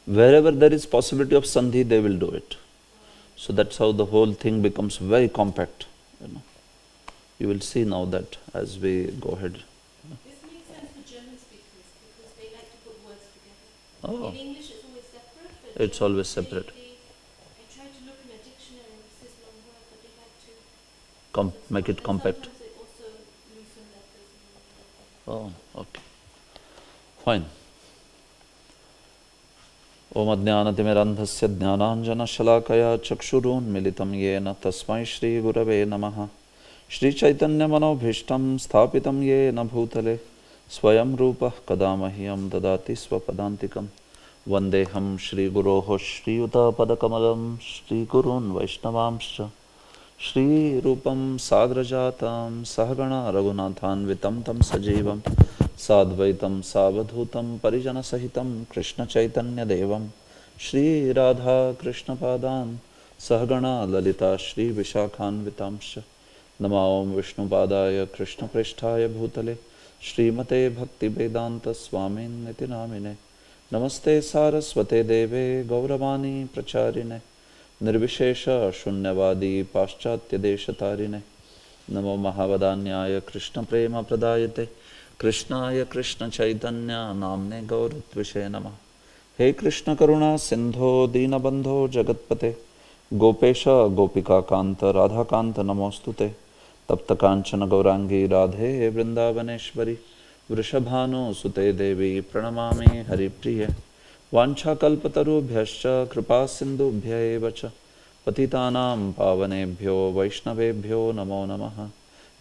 Wherever there is possibility of sandhi, they will do it. So that's how the whole thing becomes very compact. You will see now that as we go ahead. This makes sense for German speakers because they like to put words together. Oh. In English it's always separate, but It's German, always separate. I try to look in a dictionary and this long word, but they like to Make it compact. Sometimes they also loosen letters. Oh, okay. Fine. Om Ajnanatimirandhasya Jnananjana Shalakaya Chakshurunmilitam Yena Tasmai Shri Gurave Namaha Shri Chaitanya Manobhishtam Sthapitam Yena Bhutale Swayam Rupa Kadamahyam Dadati Swapadantikam Vandeham Shri Guroho Shri Yuta Padakamalam Shri Gurun Vaishnavamscha Shri Rupam Sagrajatam Sahagana Raghunathan Vitam Tam Sajivam Sadvaitam Savadhutam Parijana Sahitam Krishna Chaitanya Devam Shri Radha Krishna Padan Sahagana Lalita Shri Vishakhan Vitamsha Namaom Vishnu Padaya Krishna Prishtaya Bhutale Shri Mate Bhakti Vedanta Swamin Niti Namine Namaste Saraswate Deve Gauravani Pracharine Nirvishesha Shunyavadi Paschatya Deshatarine Namo Mahavadanyaya Krishna Prema Pradayate Krishnaya Krishna Chaitanya Namne Gauratvishe Namah He Krishna Karuna Sindho Dinabandho Jagatpate Gopesha Gopika Kanta Radha Kanta Namostute Tapta Kanchana Gaurangi Radhe Vrindavaneshwari Vrishabhano Sute Devi Pranamami Haripriye Vancha Kalpatarubhyascha Kripa Sindhubhya Evacha Patitanam Pavanebhyo Vaishnavebhyo Namo Namaha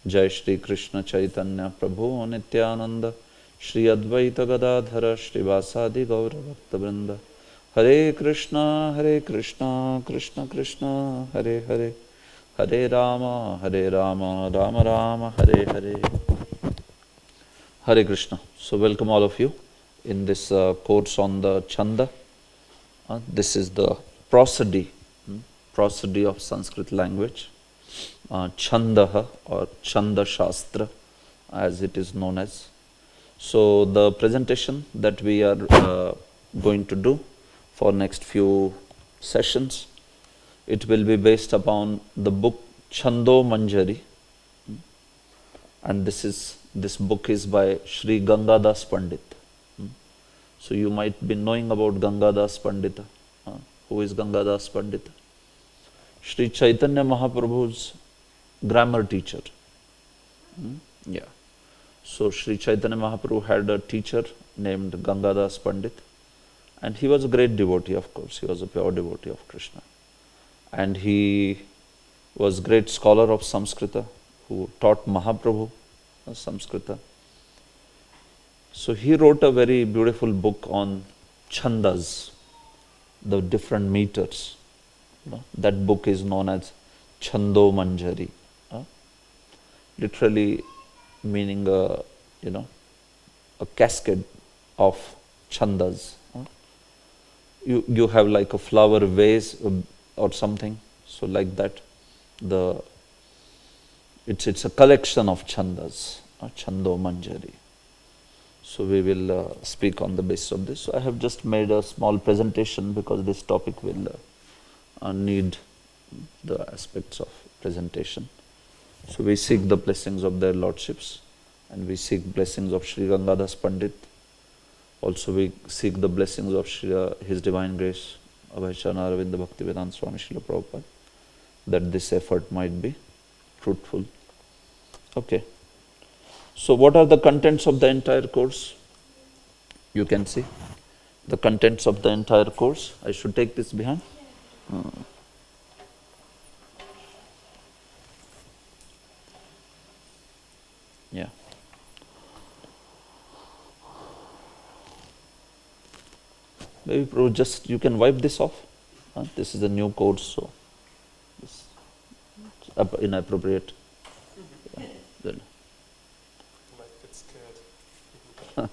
Jai Shri Krishna Chaitanya Prabhu Nityananda Shri Advaita Gadadhara Shri Vasadi Gaura Bhakta Vrinda Hare Krishna Krishna Krishna Hare Hare Hare Rama Rama Rama Hare Hare Hare Krishna. So welcome all of you in this course on the Chanda. This is the prosody of Sanskrit language. Chandaha or Chanda Shastra as it is known as. So the presentation that we are going to do for next few sessions, it will be based upon the book Chando Manjari, and this book is by Sri Gangadas Pandit. So you might be knowing about Gangadas Pandita. Who is Gangadas Pandita? Sri Chaitanya Mahaprabhu's grammar teacher. Yeah. So Sri Chaitanya Mahaprabhu had a teacher named Gangadas Pandit, and he was a great devotee, of course. He was a pure devotee of Krishna. And he was great scholar of Sanskrita who taught Mahaprabhu Sanskrita. So he wrote a very beautiful book on chandas, the different meters. That book is known as Chando Manjari. Literally meaning a cascade of chandas. You have like a flower vase or something, so like that. It's a collection of chandas, Chando Manjari. So we will speak on the basis of this. So I have just made a small presentation because this topic will need the aspects of presentation. So we seek the blessings of their lordships, and we seek blessings of Sri Gangadas Pandit. Also we seek the blessings of His Divine Grace, Abhayacharya Aravinda Bhaktivedanta Swami Srila Prabhupada, that this effort might be fruitful. Okay. So what are the contents of the entire course? You can see the contents of the entire course. I should take this behind. Yeah. Maybe Prabhu, just you can wipe this off. This is a new course, so this is inappropriate. Yeah. Then. Might get scared.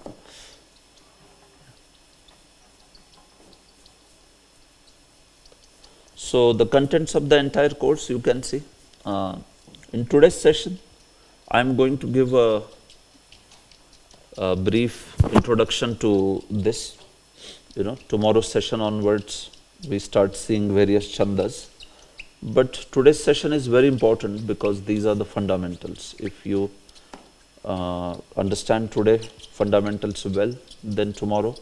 So the contents of the entire course you can see. In today's session, I am going to give a brief introduction to this. Tomorrow's session onwards, we start seeing various chandas. But today's session is very important because these are the fundamentals. If you understand today fundamentals well, then tomorrow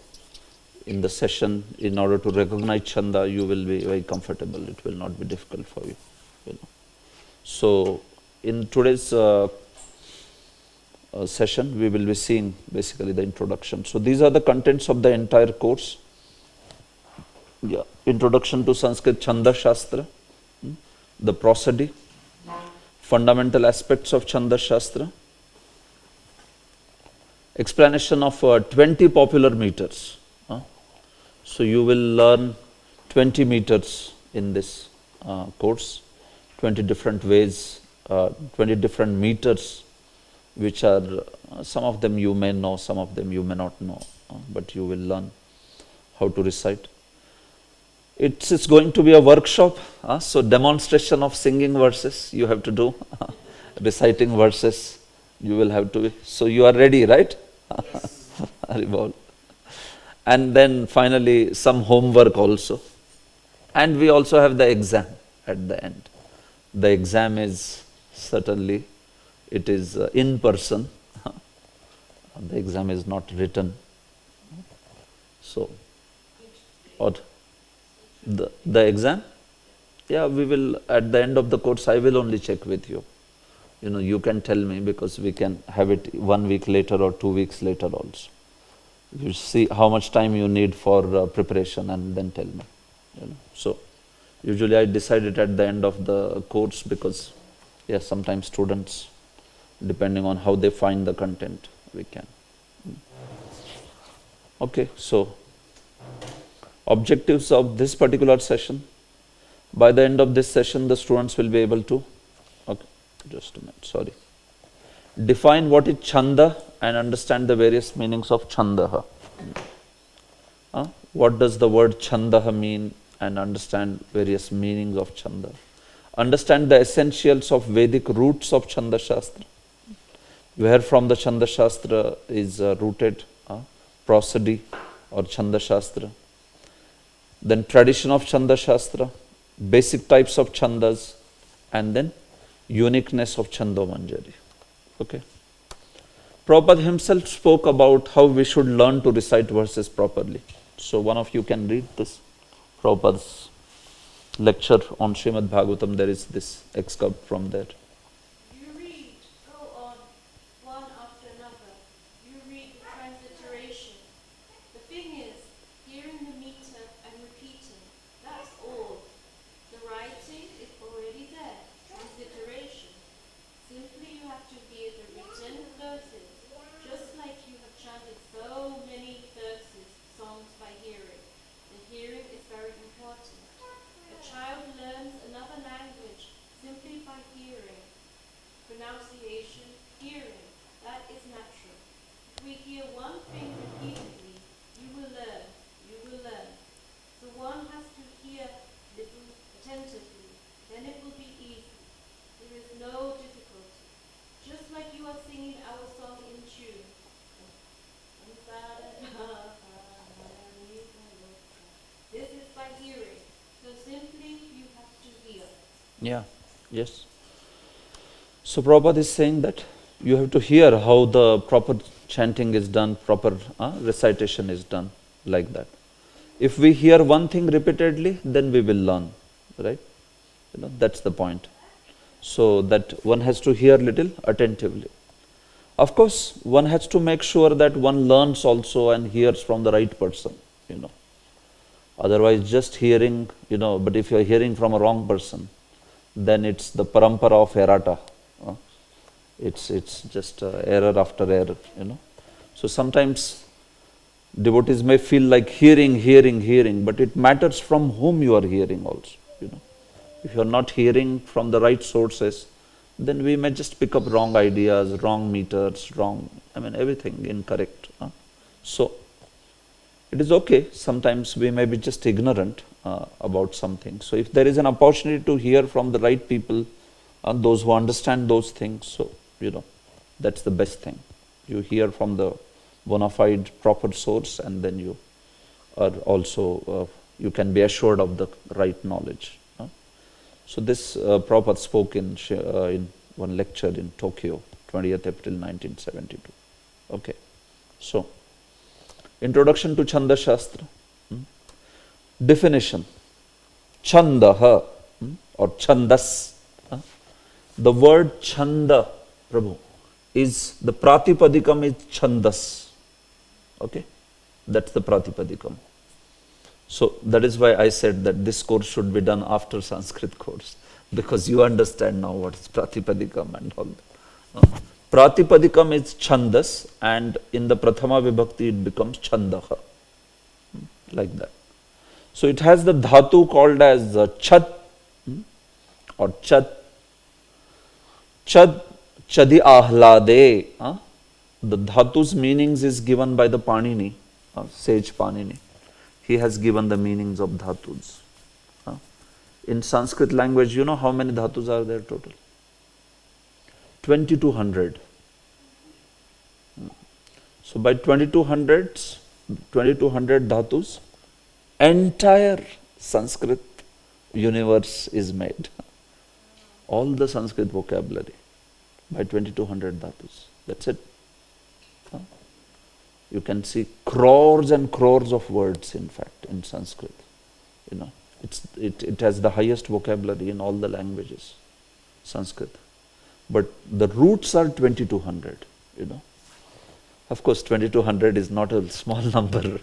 in the session, in order to recognize chanda, you will be very comfortable. It will not be difficult for you. So in today's session, we will be seeing basically the introduction. So these are the contents of the entire course. Yeah, introduction to Sanskrit Chanda Shastra, the prosody, fundamental aspects of Chanda Shastra, explanation of 20 popular meters. So you will learn 20 meters in this course, 20 different ways, 20 different meters, which are, some of them you may know, some of them you may not know, but you will learn how to recite. It's going to be a workshop, so demonstration of singing verses you have to do, reciting verses you will have to be. So you are ready, right? Yes. And then finally some homework also. And we also have the exam at the end. The exam is certainly, it is in person. The exam is not written. So, or the exam? Yeah, we will, at the end of the course, I will only check with you. You can tell me, because we can have it 1 week later or 2 weeks later also. You see how much time you need for preparation and then tell me. So, usually I decide it at the end of the course because, sometimes students, depending on how they find the content, we can. Okay, so objectives of this particular session. By the end of this session, the students will be able to, just a minute, sorry. Define what is chanda and understand the various meanings of chandaha. What does the word chandaha mean, and understand various meanings of chanda. Understand the essentials of Vedic roots of Chanda Shastra. Where from the Chanda Shastra is rooted, prosody or Chanda Shastra. Then tradition of Chanda Shastra, basic types of chandas, and then uniqueness of Chandomanjari. Okay. Prabhupada himself spoke about how we should learn to recite verses properly. So one of you can read this. Prabhupada's lecture on Srimad Bhagavatam, there is this excerpt from there. You read, go on, one after another. You read the transliteration. The thing is, hearing the meter and repeating, that's all. The writing is already there, transliteration. Simply you have to hear the written verses, just like you have chanted so many verses, songs by hearing. The hearing is very important. A child learns another language simply by hearing. Pronunciation, hearing, that is natural. If we hear one thing repeatedly, you will learn, you will learn. So one has to hear little attentively, then it will be easy. There is no difficulty. Just like you are singing our song in tune. This is by hearing. So simply you have to hear. Yeah, yes. So Prabhupada is saying that you have to hear how the proper chanting is done, proper recitation is done, like that. If we hear one thing repeatedly, then we will learn, right? That's the point. So that one has to hear little attentively. Of course, one has to make sure that one learns also and hears from the right person, Otherwise, just hearing, but if you are hearing from a wrong person, then it's the parampara of errata. It's just error after error, So sometimes devotees may feel like hearing, but it matters from whom you are hearing also, If you are not hearing from the right sources, then we may just pick up wrong ideas, wrong meters, everything incorrect. So, it is okay, sometimes we may be just ignorant about something. So if there is an opportunity to hear from the right people, those who understand those things, so that's the best thing. You hear from the bona fide proper source and then you are also, you can be assured of the right knowledge. So this Prabhupada spoke in one lecture in Tokyo, 20th April 1972. Okay, so introduction to Chanda Shastra. Definition. Chandaha or Chandas. The word Chanda, Prabhu, is the Pratipadikam is Chandas. Okay, that's the Pratipadikam. So that is why I said that this course should be done after Sanskrit course, because you understand now what is Pratipadikam and all that. Pratipadikam is Chandas, and in the Prathama Vibhakti it becomes Chandaha, like that. So it has the dhatu called as Chad or Chad. Chad, Chadi Ahlade. The dhatu's meanings is given by the Panini, sage Panini. He has given the meanings of dhatus. In Sanskrit language, you know how many dhatus are there total? 2200. So by 2200 dhatus, entire Sanskrit universe is made. All the Sanskrit vocabulary by 2200 dhatus. That's it. You can see crores and crores of words, in fact, in Sanskrit. You know, it has the highest vocabulary in all the languages, Sanskrit. But the roots are 2200, you know. Of course, 2200 is not a small number.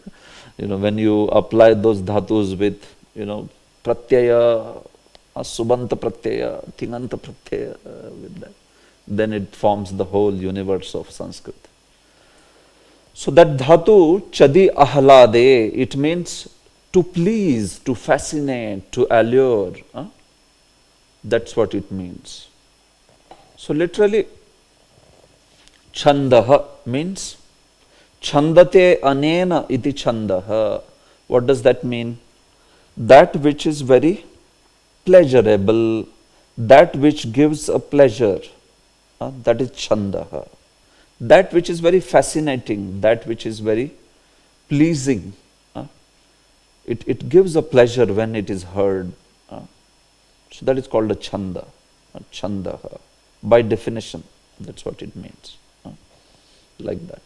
You know, when you apply those dhatus with, you know, pratyaya, subanta pratyaya, tinganta pratyaya, with that, then it forms the whole universe of Sanskrit. So that dhatu, chadi ahlade, it means to please, to fascinate, to allure. That's what it means. So literally, chandaha means chandate anena iti chandaha. What does that mean? That which is very pleasurable, that which gives a pleasure, that is chandaha. That which is very fascinating, that which is very pleasing. It gives a pleasure when it is heard. So that is called a chanda, chandaha. By definition, that's what it means. Like that.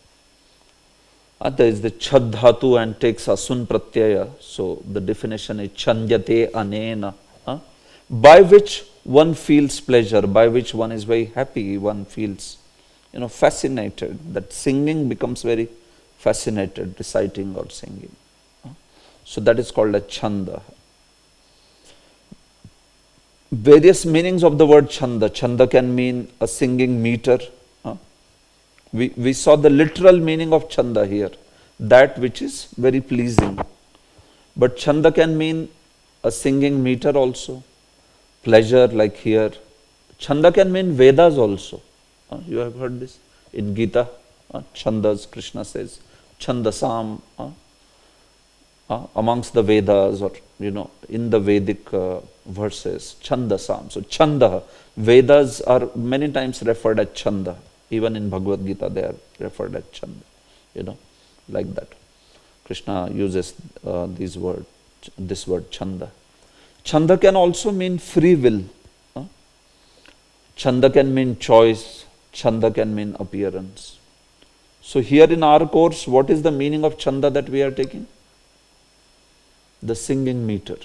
There is the chad dhatu and takes asun pratyaya. So the definition is chandyate anena. By which one feels pleasure, by which one is very happy, one feels, you know, fascinated. That singing becomes very fascinated, reciting or singing. So that is called a chanda. Various meanings of the word chanda. Chanda can mean a singing meter. We saw the literal meaning of chanda here, that which is very pleasing. But chanda can mean a singing meter also, pleasure like here. Chanda can mean Vedas also. You have heard this in Gita. Chandas, Krishna says, Chandasam, amongst the Vedas, or, you know, in the Vedic verses, Chandasam. So Chanda, Vedas are many times referred as Chanda. Even in Bhagavad Gita, they are referred as Chanda, you know, like that. Krishna uses this word Chanda. Chanda can also mean free will. Chanda can mean choice. Chanda can mean appearance. So here in our course, what is the meaning of Chanda that we are taking? The singing meter.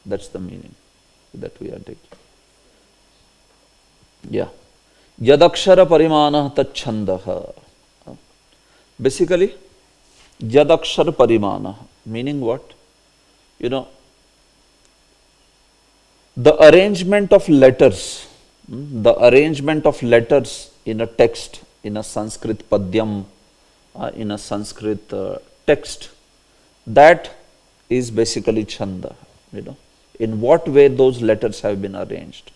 That's the meaning that we are taking. Yeah. Yadakshara parimana tat chandaha. Basically, Yadakshara parimana, meaning what? You know, the arrangement of letters, in a text, in a Sanskrit padyam, in a Sanskrit text, that is basically chanda, you know. In what way those letters have been arranged.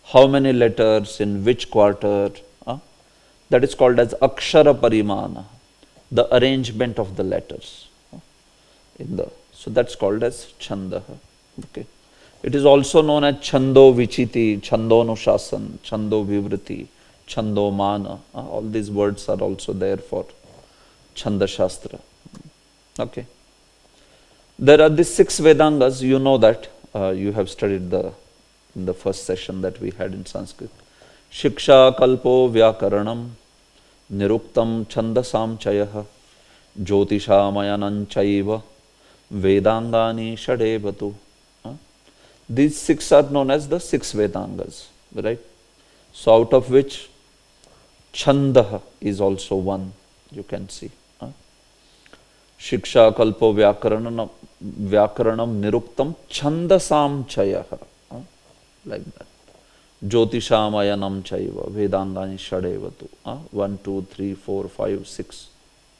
How many letters, in which quarter, that is called as akshara parimana, the arrangement of the letters. So that's called as chanda. Okay. It is also known as chando vichiti, chandonushasana, chando vivriti, chando mana. All these words are also there for chanda shastra. Okay. There are these 6 Vedangas, you know that. You have studied in the first session that we had in Sanskrit. Shiksha, Kalpo, Vyakaranam, Niruktam, Chandasam, Chayah, Jyotisha, Mayanam, Chaiva, Vedangani, Shadevatu. These 6 are known as the 6 Vedangas, right? So out of which Chanda is also one, you can see. Shiksha, Kalpo, Vyakaranam, Niruktam, Chandasam, Chayah. Like that. Jyotishamayana chaiva, Vedangani Shadevatu. 1, 2, 3, 4, 5, 6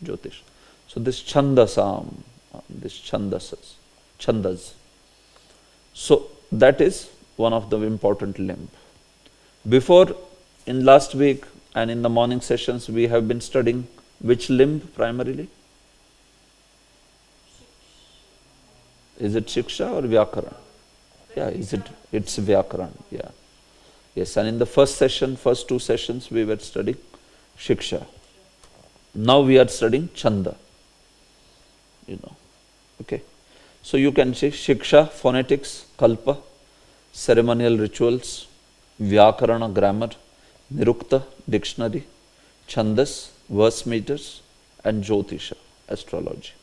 Jyotish. So this Chandasam, this Chandas. So that is one of the important limb. Before, in last week and in the morning sessions, we have been studying which limb primarily? Is it Shiksha or Vyakaran? Yeah, it's Vyakaran, yeah. Yes, and in the first 2 sessions, we were studying Shiksha. Now we are studying Chanda. Okay. So you can see Shiksha, phonetics, Kalpa, ceremonial rituals, Vyakarana, grammar, Nirukta, dictionary, Chandas, verse meters, and Jyotisha, astrology.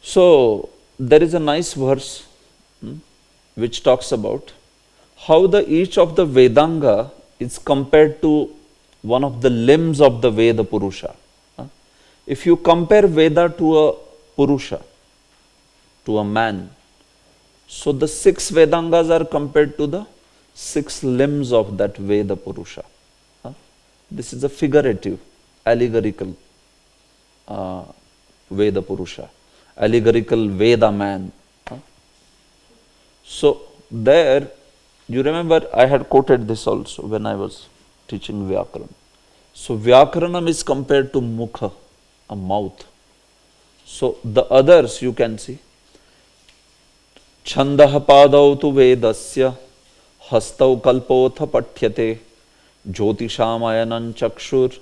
So there is a nice verse which talks about how each of the Vedanga is compared to one of the limbs of the Veda Purusha. If you compare Veda to a Purusha, to a man, so the 6 Vedangas are compared to the 6 limbs of that Veda Purusha. This is a figurative, allegorical Veda Purusha, allegorical Veda man. So there, you remember I had quoted this also when I was teaching Vyakaranam. So Vyakaranam is compared to Mukha, a mouth. So the others you can see. Chandah padau tu vedasya, hastau kalpotha pathyate, jyotishamayana chakshur,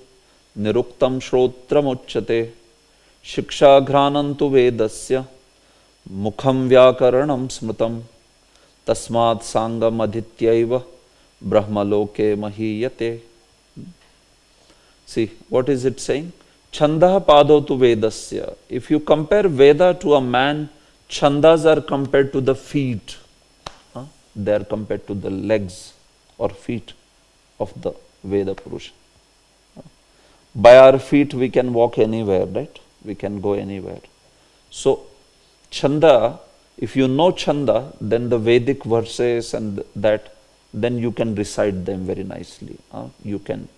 niruktam shrotram uchyate, shiksha ghranantu vedasya, mukham vyakaranam smritam, tasmat sangam adhityaiva, brahmaloke mahiyate. See, what is it saying? Chandah padau tu vedasya. If you compare Veda to a man, Chandas are compared to the feet. They are compared to the legs or feet of the Veda Purusha. By our feet we can walk anywhere, right? We can go anywhere. So, Chanda, if you know Chanda, then the Vedic verses and that, then you can recite them very nicely. You can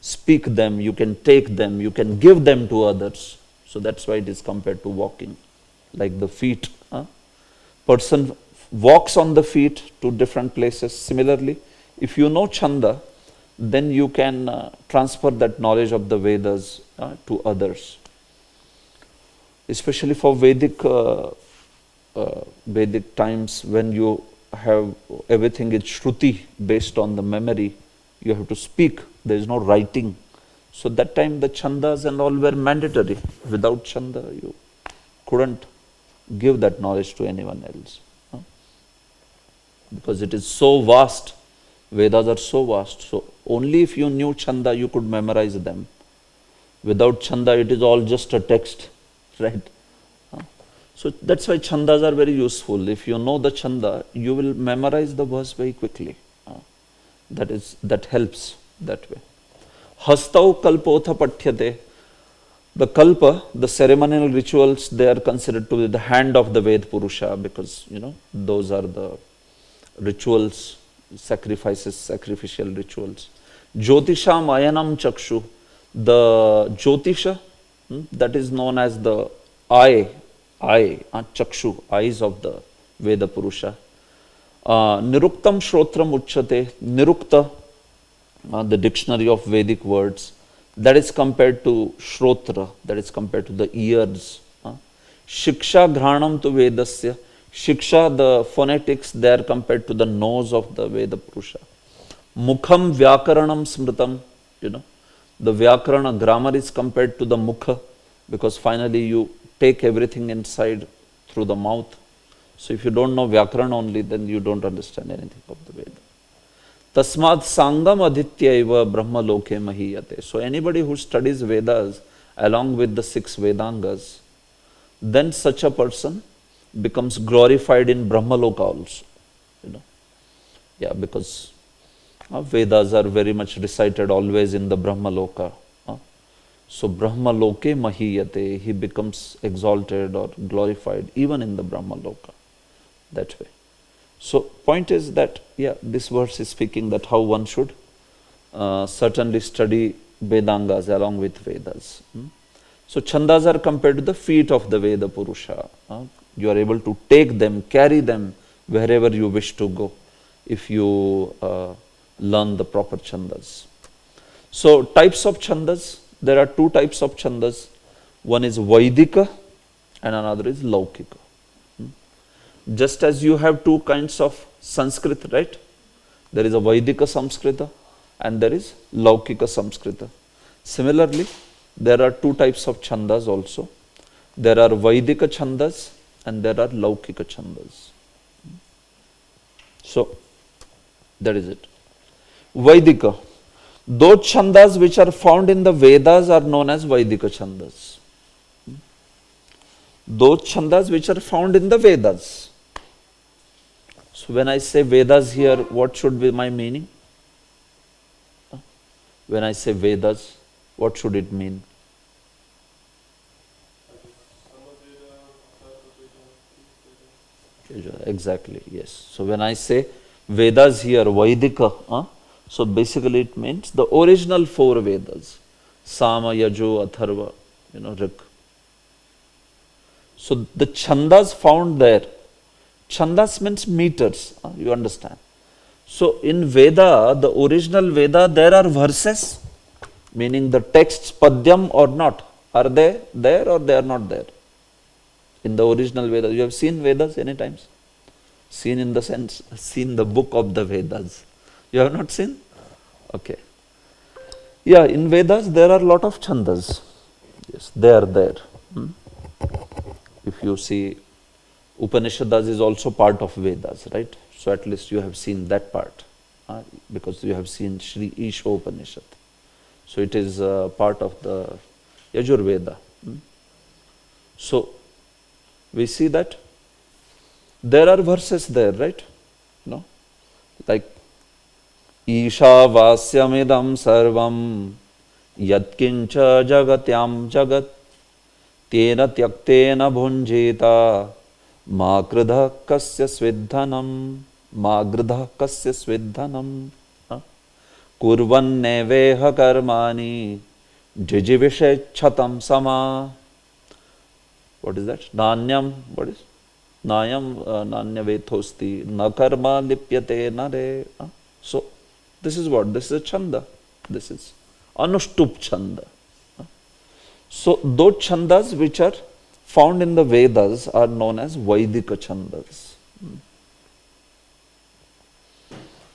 speak them, you can take them, you can give them to others. So that's why it is compared to walking, like the feet. Person walks on the feet to different places. Similarly, if you know Chanda, then you can transfer that knowledge of the Vedas to others. Especially for Vedic times, when you have everything is Shruti, based on the memory, you have to speak, there is no writing. So that time the Chandas and all were mandatory. Without Chanda, you couldn't give that knowledge to anyone else. Because it is so vast, Vedas are so vast. So only if you knew Chanda, you could memorize them. Without Chanda, it is all just a text, right? So that's why Chandas are very useful. If you know the Chanda, you will memorize the verse very quickly. That helps that way. Hastau kalpotha pathyate. The kalpa, the ceremonial rituals, they are considered to be the hand of the Ved Purusha, because those are the rituals, sacrifices, sacrificial rituals. Jyotisha mayanam chakshu. The Jyotisha, that is known as the eye, chakshu, eyes of the Veda Purusha. Niruktam shrotram uchyate. Nirukta, the dictionary of Vedic words, that is compared to shrotra, that is compared to the ears. Shiksha ghranam tu vedasya. Shiksha, the phonetics, they are compared to the nose of the Veda Purusha. Mukham vyakaranam smritam. The Vyakarana grammar is compared to the Mukha. because finally you take everything inside through the mouth. So if you don't know Vyakaran only, then you don't understand anything of the Veda. Tasmat Sangam Adhityaiva Brahma Loke Mahiyate. So anybody who studies Vedas along with the 6 Vedangas, then such a person becomes glorified in Brahma Loka also. You know, yeah, because Vedas are very much recited always in the Brahma Loka. So Brahma Loke Mahiyate, he becomes exalted or glorified even in the Brahma Loka. That way. So point is that, yeah, this verse is speaking that how one should certainly study Vedangas along with Vedas. So Chandas are compared to the feet of the Veda Purusha. You are able to take them, carry them wherever you wish to go if you learn the proper Chandas. So types of Chandas, there are 2 types of Chandas. One is Vaidika and another is Laukika. Just as you have 2 kinds of Sanskrit, right? There is a Vaidika Samskrita and there is Laukika Samskrita. Similarly, there are 2 types of Chandas also. There are Vaidika Chandas and there are Laukika Chandas. So, that is it. Vaidika. Those Chandas which are found in the Vedas are known as Vaidika Chandas. Those Chandas which are found in the Vedas. So when I say Vedas here, what should be my meaning? When I say Vedas, what should it mean? Exactly, yes. So when I say Vedas here, Vaidika, so basically it means the original 4 Vedas. Sama, Yajo, Atharva, Rik. So the Chandas found there, Chandas means meters, you understand. So in Veda, the original Veda, there are verses, meaning the texts, Padyam or not. Are they there or they are not there? In the original Vedas. You have seen Vedas any times? Seen in the sense, seen the book of the Vedas. You have not seen? Okay. Yeah, in Vedas there are a lot of Chandas. Yes, they are there. If you see, Upanishads is also part of Vedas, right? So at least you have seen that part, because you have seen Sri Isha Upanishad. So it is part of the Yajurveda. So we see that there are verses there, right? No, like Isha Vasyamidam Sarvam Yatkincha Jagatyam Jagat Tena Tyaktena Bhunjita Makridha Kasya Svidhanam Magridha Kasya Svidhanam Kurvan Neveha Karmani Jijivishe Chatam Sama. What is that? Nanyam, what is? Nayam Nanyavetosti Nakarma Lipyate Nare. So, this is what? This is a Chanda. This is Anushtup Chanda. So, those Chandas which are found in the Vedas are known as Vaidika Chandas.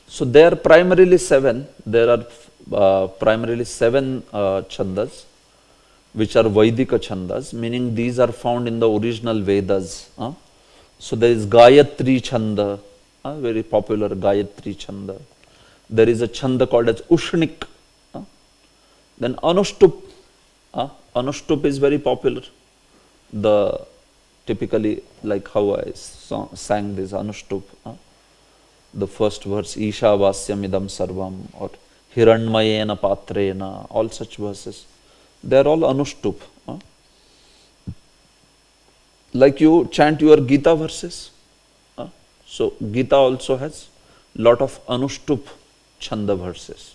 So, there are primarily 7. There are primarily 7 Chandas which are Vaidika Chandas, meaning these are found in the original Vedas. So there is Gayatri Chanda, very popular Gayatri Chanda. There is a Chanda called as Ushnik. Then Anushtup. Anushtup is very popular. The typically like how I sang this Anushtup. The first verse, Isha Vasyamidam Sarvam, or Hiranmayena Patrena, all such verses. They are all Anushtup. Like you chant your Gita verses. So Gita also has lot of Anushtup Chanda verses.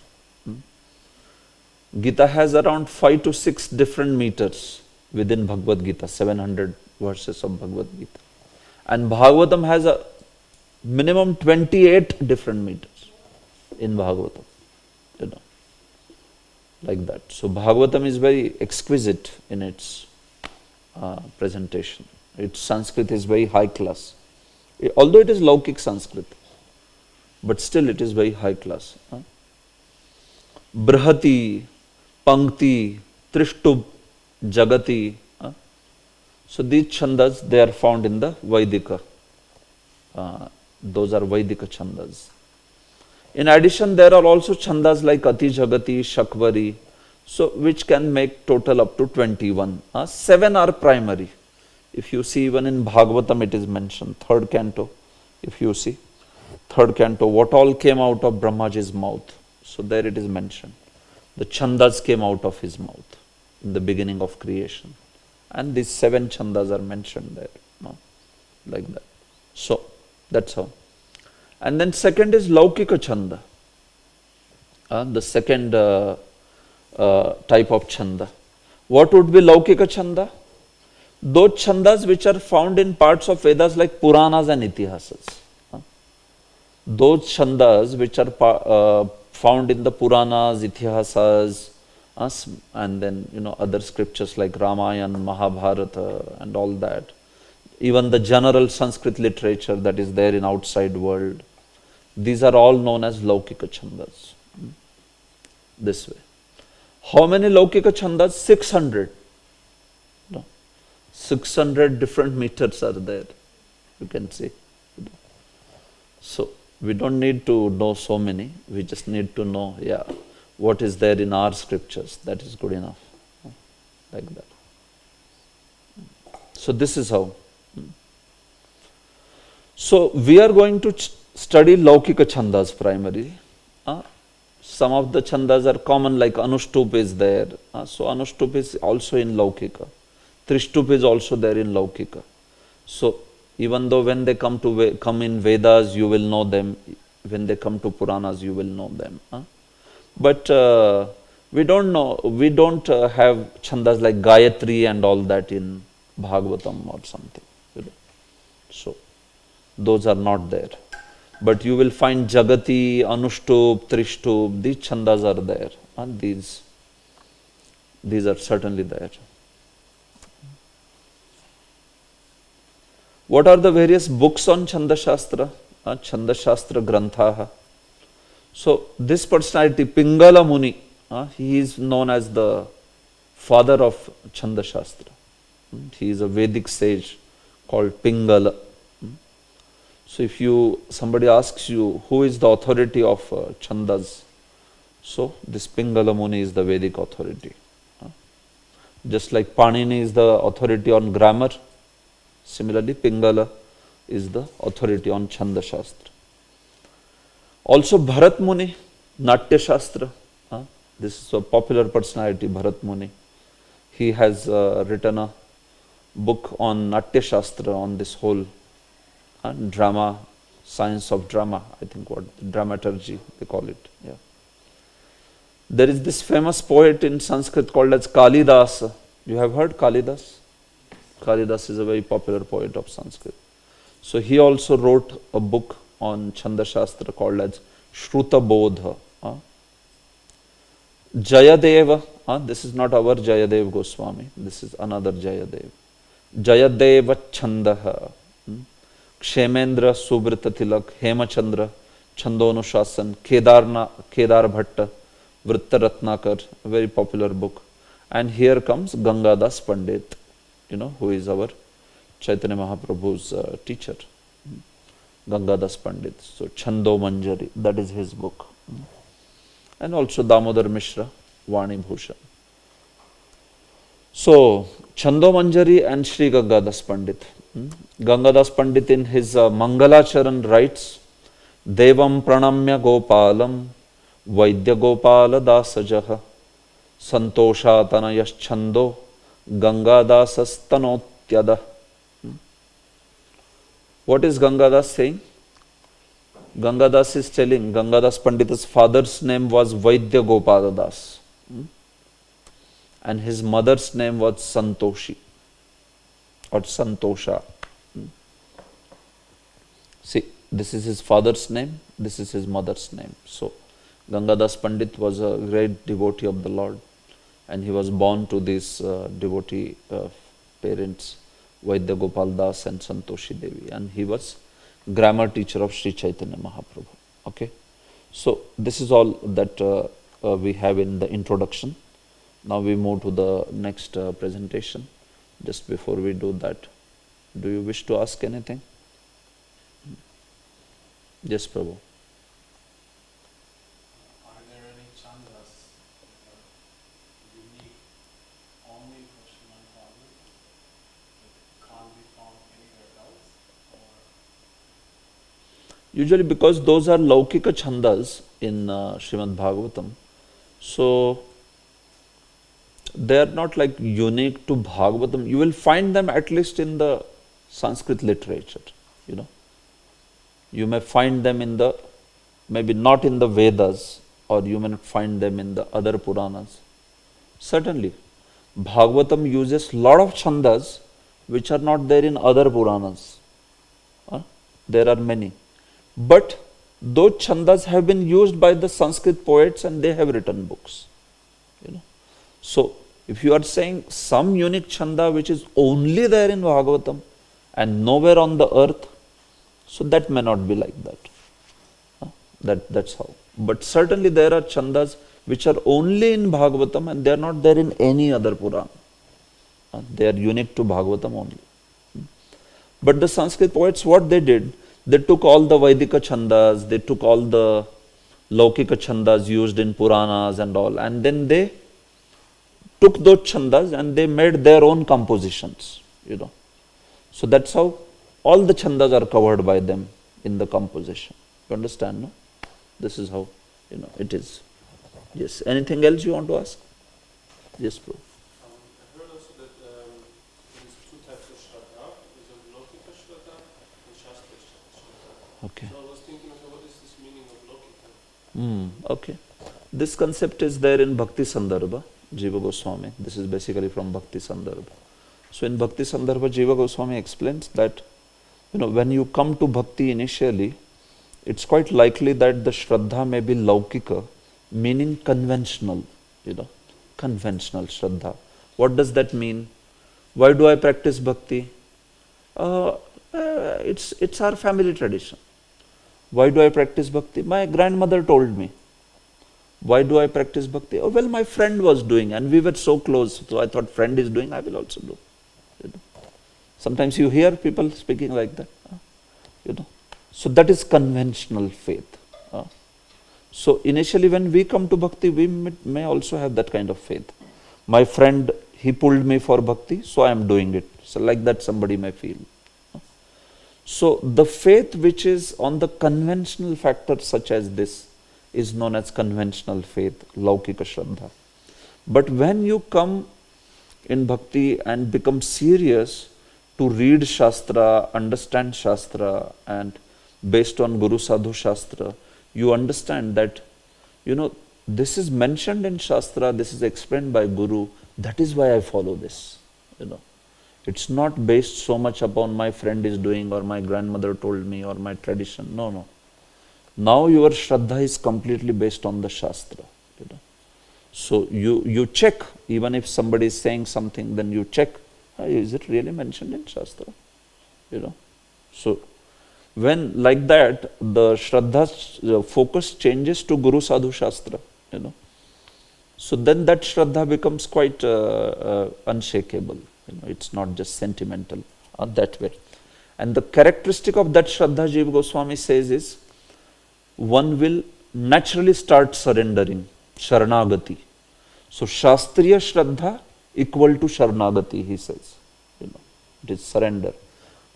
Gita has around 5 to 6 different meters within Bhagavad Gita, 700 verses of Bhagavad Gita. And Bhagavatam has a minimum 28 different meters in Bhagavatam. Like that. So Bhagavatam is very exquisite in its presentation. Its Sanskrit is very high class. Although it is Laukik Sanskrit, but still it is very high class. Brahati, Pankti, Trishtub, Jagati, So these chandas, they are found in the Vaidika. Those are Vaidika chandas. In addition, there are also chandas like Ati Jagati, Shakvari, so which can make total up to 21. 7 are primary. If you see, even in Bhagavatam it is mentioned, 3rd canto, if you see, 3rd canto, what all came out of Brahmaji's mouth. So there it is mentioned. The chandas came out of his mouth in the beginning of creation. And these 7 chandas are mentioned there, like that. So, that's how. And then second is Laukika Chanda. The second type of chanda. What would be Laukika Chanda? Those chandas which are found in parts of Vedas like Puranas and Itihasas. Those chandas which are found in the Puranas, Itihasas, and then other scriptures like Ramayana, Mahabharata and all that. Even the general Sanskrit literature that is there in outside world. These are all known as Laukika Chandas. This way. How many Laukika Chandas? 600. 600 different meters are there. You can see. So, we don't need to know so many. We just need to know, what is there in our scriptures. That is good enough. Like that. So, this is how. So, we are going to study Laukika Chandas primarily. Some of the chandas are common, like Anushtup is there. So, Anushtup is also in Laukika. Trishtup is also there in Laukika. So, even though when they come in Vedas, you will know them. When they come to Puranas, you will know them. But we don't know. We don't have chandas like Gayatri and all that in Bhagavatam or something. So, those are not there. But you will find Jagati, Anushtup, Trishtup, these chandas are there. And these are certainly there. What are the various books on Chanda Shastra? Chanda Shastra Granthaha. So, this personality, Pingala Muni, he is known as the father of Chanda Shastra. He is a Vedic sage called Pingala. So, if somebody asks you who is the authority of Chandas, so this Pingala Muni is the Vedic authority. Just like Panini is the authority on grammar, similarly Pingala is the authority on Chanda Shastra. Also Bharat Muni, Natya Shastra. This is a popular personality, Bharat Muni. He has written a book on Natya Shastra, on this whole drama, science of drama, I think dramaturgy they call it. There is this famous poet in Sanskrit called as Kalidas. You have heard Kalidas? Kalidas is a very popular poet of Sanskrit. So he also wrote a book on Chanda Shastra called as Shruta Bodha. Jayadeva, this is not our Jayadev Goswami, this is another Jayadev. Jayadeva Chandaha. Kshemendra Subrita Tilak, Hemachandra, Chandonushasana, Kedar Bhatta, Vritta Ratnakar, a very popular book. And here comes Gangadas Pandit, who is our Chaitanya Mahaprabhu's teacher. Gangadas Pandit. So, Chando Manjari, that is his book. And also Damodar Mishra, Vani Bhushan. So, Chando Manjari and Sri Gangadas Pandit. Gangadas Pandit in his Mangalacharan writes, Devam pranamya gopalam Vaidya Gopala dasajaha Santosha tanayas chando Gangadasas tanotyada. What is Gangadas saying? Gangadas is telling, Gangadas Pandita's father's name was Vaidya Gopala Das. And his mother's name was Santoshi or Santosha. See, this is his father's name, this is his mother's name. So, Gangadas Pandit was a great devotee of the Lord, and he was born to these devotee parents, Vaidya Gopal Das and Santoshi Devi, and he was grammar teacher of Sri Chaitanya Mahaprabhu. Okay, so this is all that we have in the introduction. Now we move to the next presentation. Just before we do that, do you wish to ask anything? Yes, Prabhu. Are there any chandas that are unique only for Srimad Bhagavatam that can't be found anywhere else? Or Usually because those are Laukika Chandas in Srimad Bhagavatam, so they are not like unique to Bhagavatam. You will find them at least in the Sanskrit literature, you know. You may find them in the, maybe not in the Vedas, or you may not find them in the other Puranas. Certainly, Bhagavatam uses lot of chandas which are not there in other Puranas. There are many. But those chandas have been used by the Sanskrit poets and they have written books. You know. So, if you are saying some unique chanda which is only there in Bhagavatam and nowhere on the earth, so that may not be like that. That's how. But certainly there are chandas which are only in Bhagavatam and they are not there in any other Purana. They are unique to Bhagavatam only. But the Sanskrit poets, what they did, they took all the Vaidika chandas, they took all the Laukika chandas used in Puranas and all, and then they took those chandas and they made their own compositions, you know. So that's how all the chandas are covered by them in the composition. You understand, no? This is how, you know, it is. Yes. Anything else you want to ask? Yes, Prabhu. I heard also that there is two types of Shraddha. There's a Laukika Shraddha and Shastra Shraddha. Okay. So I was thinking, okay, what is this meaning of Laukika? Okay. This concept is there in Bhakti Sandarbha, Jiva Goswami. This is basically from Bhakti Sandarbha. So in Bhakti Sandarbha, Jiva Goswami explains that, you know, when you come to Bhakti initially, it's quite likely that the Shraddha may be Laukika, meaning conventional, you know, conventional Shraddha. What does that mean? Why do I practice Bhakti? It's our family tradition. Why do I practice Bhakti? My grandmother told me. Why do I practice Bhakti? Oh, well, my friend was doing and we were so close, so I thought friend is doing, I will also do. You know. Sometimes you hear people speaking like that. You know. So that is conventional faith. So initially when we come to Bhakti, we may also have that kind of faith. My friend, he pulled me for Bhakti, so I am doing it. So like that somebody may feel. So the faith which is on the conventional factor such as this is known as conventional faith, Laukika Shraddha. But when you come in Bhakti and become serious to read Shastra, understand Shastra, and based on Guru Sadhu Shastra, you understand that, you know, this is mentioned in Shastra, this is explained by Guru, that is why I follow this, you know. It's not based so much upon my friend is doing or my grandmother told me or my tradition, no. Now your Shraddha is completely based on the Shastra, you know. So you check, even if somebody is saying something, then you check, is it really mentioned in Shastra, you know. So when like that, the Shraddha's focus changes to Guru Sadhu Shastra, you know. So then that Shraddha becomes quite unshakable, you know. It's not just sentimental that way. And the characteristic of that Shraddha, Jiva Goswami says, is one will naturally start surrendering, Sharanagati. So Shastriya Shraddha equal to Sharanagati, he says, you know. It is surrender.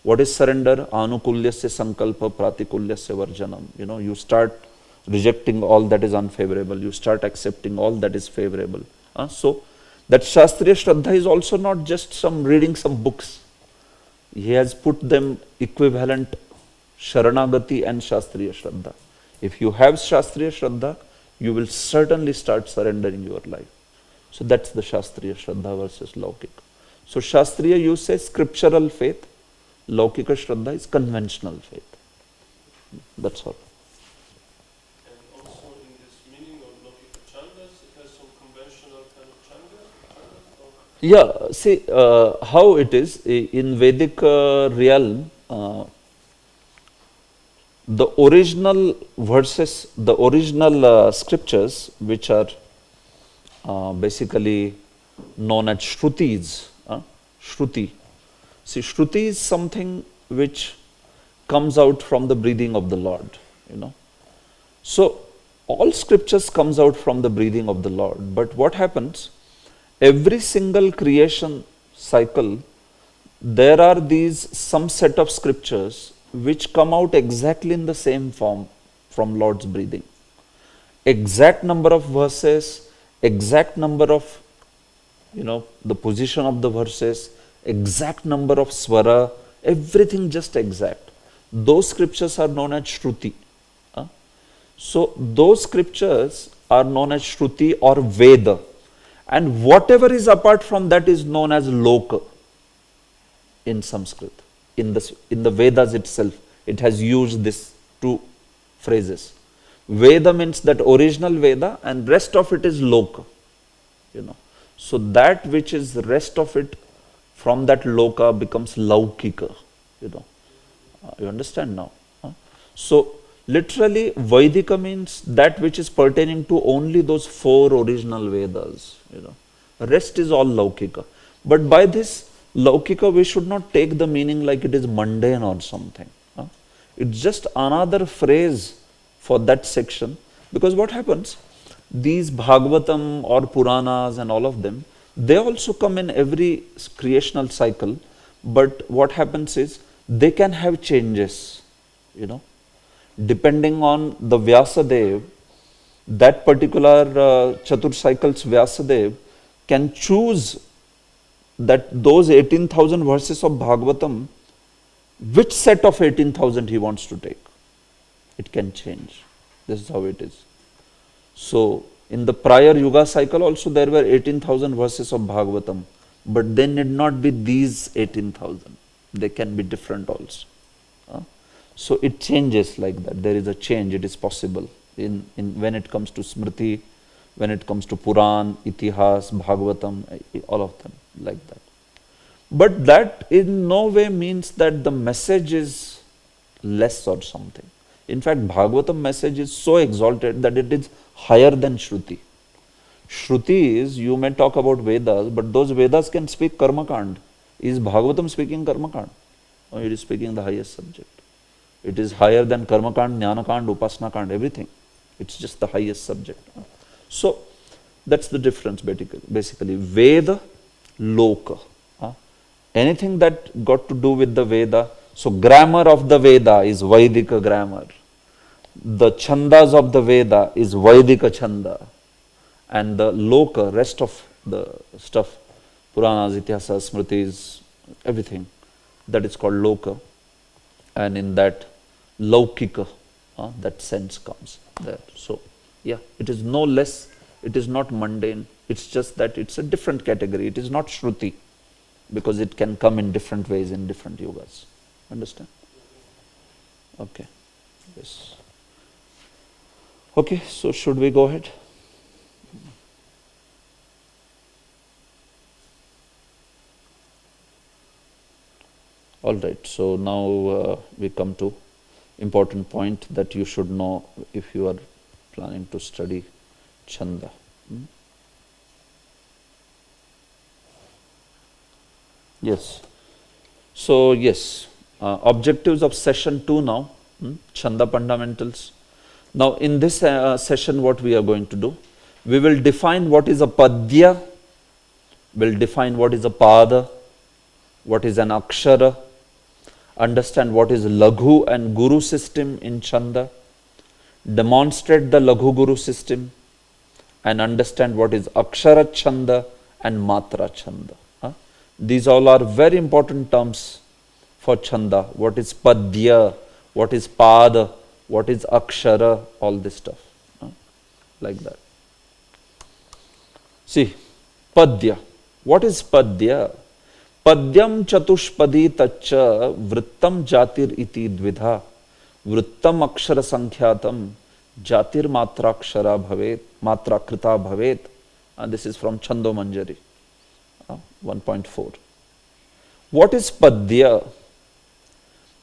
What is surrender? Anukulyasya sankalpa pratikulyasya varjanam. You know, you start rejecting all that is unfavorable. You start accepting all that is favorable. So, that Shastriya Shraddha is also not just some reading some books. He has put them equivalent, Sharanagati and Shastriya Shraddha. If you have Shastriya Shraddha, you will certainly start surrendering your life. So, that's the Shastriya Shraddha versus Laukika. So, Shastriya, you say scriptural faith. Laukika Shraddha is conventional faith. That's all. And also in this meaning of Laukika Chandas, it has some conventional kind of chandas? Yeah, see how it is in Vedic realm, the original verses, the original scriptures, which are basically known as Shrutis. Shruti. See, Shruti is something which comes out from the breathing of the Lord, you know. So, all scriptures comes out from the breathing of the Lord. But what happens? Every single creation cycle, there are these some set of scriptures which come out exactly in the same form from Lord's breathing. Exact number of verses, exact number of, you know, the position of the verses, exact number of swara, everything just exact. Those scriptures are known as Shruti. So those scriptures are known as Shruti or Veda. And whatever is apart from that is known as Loka in Sanskrit. In the Vedas itself, it has used these two phrases. Veda means that original Veda, and rest of it is Loka. You know. So that which is the rest of it from that Loka becomes Laukika. You know. You understand now? So literally, Vaidika means that which is pertaining to only those 4 original Vedas. You know, rest is all Laukika. But by this Laukika, we should not take the meaning like it is mundane or something. It's just another phrase for that section. Because what happens? These Bhagavatam or Puranas and all of them, they also come in every creational cycle. But what happens is they can have changes. You know. Depending on the Vyasadev, that particular Chatur cycles Vyasadev can choose that those 18,000 verses of Bhagavatam, which set of 18,000 he wants to take. It can change. This is how it is. So, in the prior Yuga cycle also there were 18,000 verses of Bhagavatam, but they need not be these 18,000. They can be different also. So it changes like that. There is a change. It is possible in when it comes to Smriti, when it comes to Puran, Itihas, Bhagavatam, all of them like that. But that in no way means that the message is less or something. In fact, Bhagavatam message is so exalted that it is higher than Shruti. Shruti is, you may talk about Vedas, but those Vedas can speak Karmakand. Is Bhagavatam speaking Karmakand? Or it is speaking the highest subject? It is higher than Karmakand, Jnanakand, Upasnakand, everything. It's just the highest subject. So, that's the difference basically. Veda, Loka. Anything that got to do with the Veda. So, grammar of the Veda is Vaidika grammar. The Chandas of the Veda is Vaidika Chanda. And the Loka, rest of the stuff, Puranas, Itihasas, Smritis, everything, that is called Loka. And in that Laukika, that sense comes there. So, yeah, it is no less, it is not mundane, it's just that it's a different category. It is not Shruti, because it can come in different ways in different yugas. Understand? Okay. Yes. Okay, so should we go ahead? All right, so now we come to important point that you should know if you are planning to study Chanda. Yes. So, yes, objectives of session 2 now, Chanda fundamentals. Now, in this session, what we are going to do? We will define what is a Padya, we'll define what is a Pada, what is an Akshara, understand what is Laghu and Guru system in Chanda, demonstrate the Laghu Guru system, and understand what is Akshara Chanda and Matra Chanda. These all are very important terms for Chanda. What is Padya, what is Pada, what is Akshara, all this stuff. Like that. See, Padya. What is Padya? Padyam chatushpadi tacha vrittam jatir iti dvidha vrittam akshara sankhyatam jatir matrakshara bhavet matrakrita bhavet. This is from Chando Manjari 1.4. What is Padya?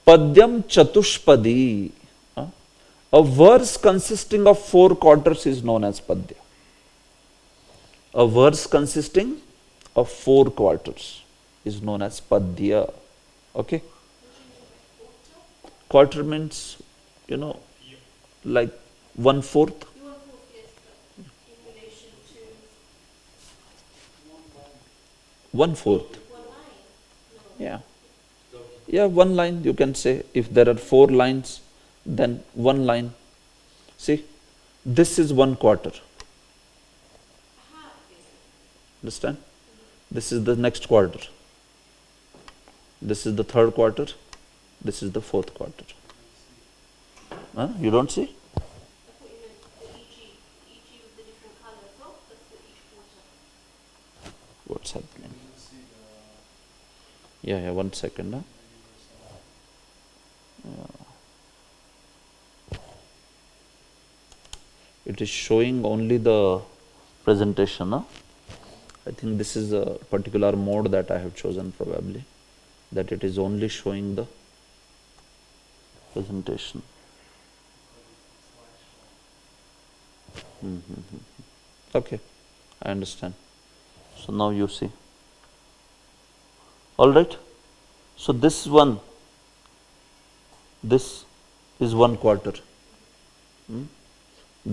Padyam chatushpadi. A verse consisting of 4 quarters is known as Padya. A verse consisting of 4 quarters. is known as Padya. Okay? What do you mean by quarter? Quarter means, like 1/4. You want fourth, yes, but in relation to 1/4. one line? No. Yeah. Yeah, one line you can say. If there are 4 lines, then one line. See, this is 1/4. Aha, okay. Understand? This is the next quarter. This is the third quarter. This is the fourth quarter. Huh? You don't see? I thought you meant the EG with the different colours. Oh, that's for each quarter. What's happening? You can see the Yeah, 1 second. Huh? It is showing only the presentation. Huh? I think this is a particular mode that I have chosen probably. That it is only showing the presentation. Okay, I understand. So now you see. All right. So this is 1/4.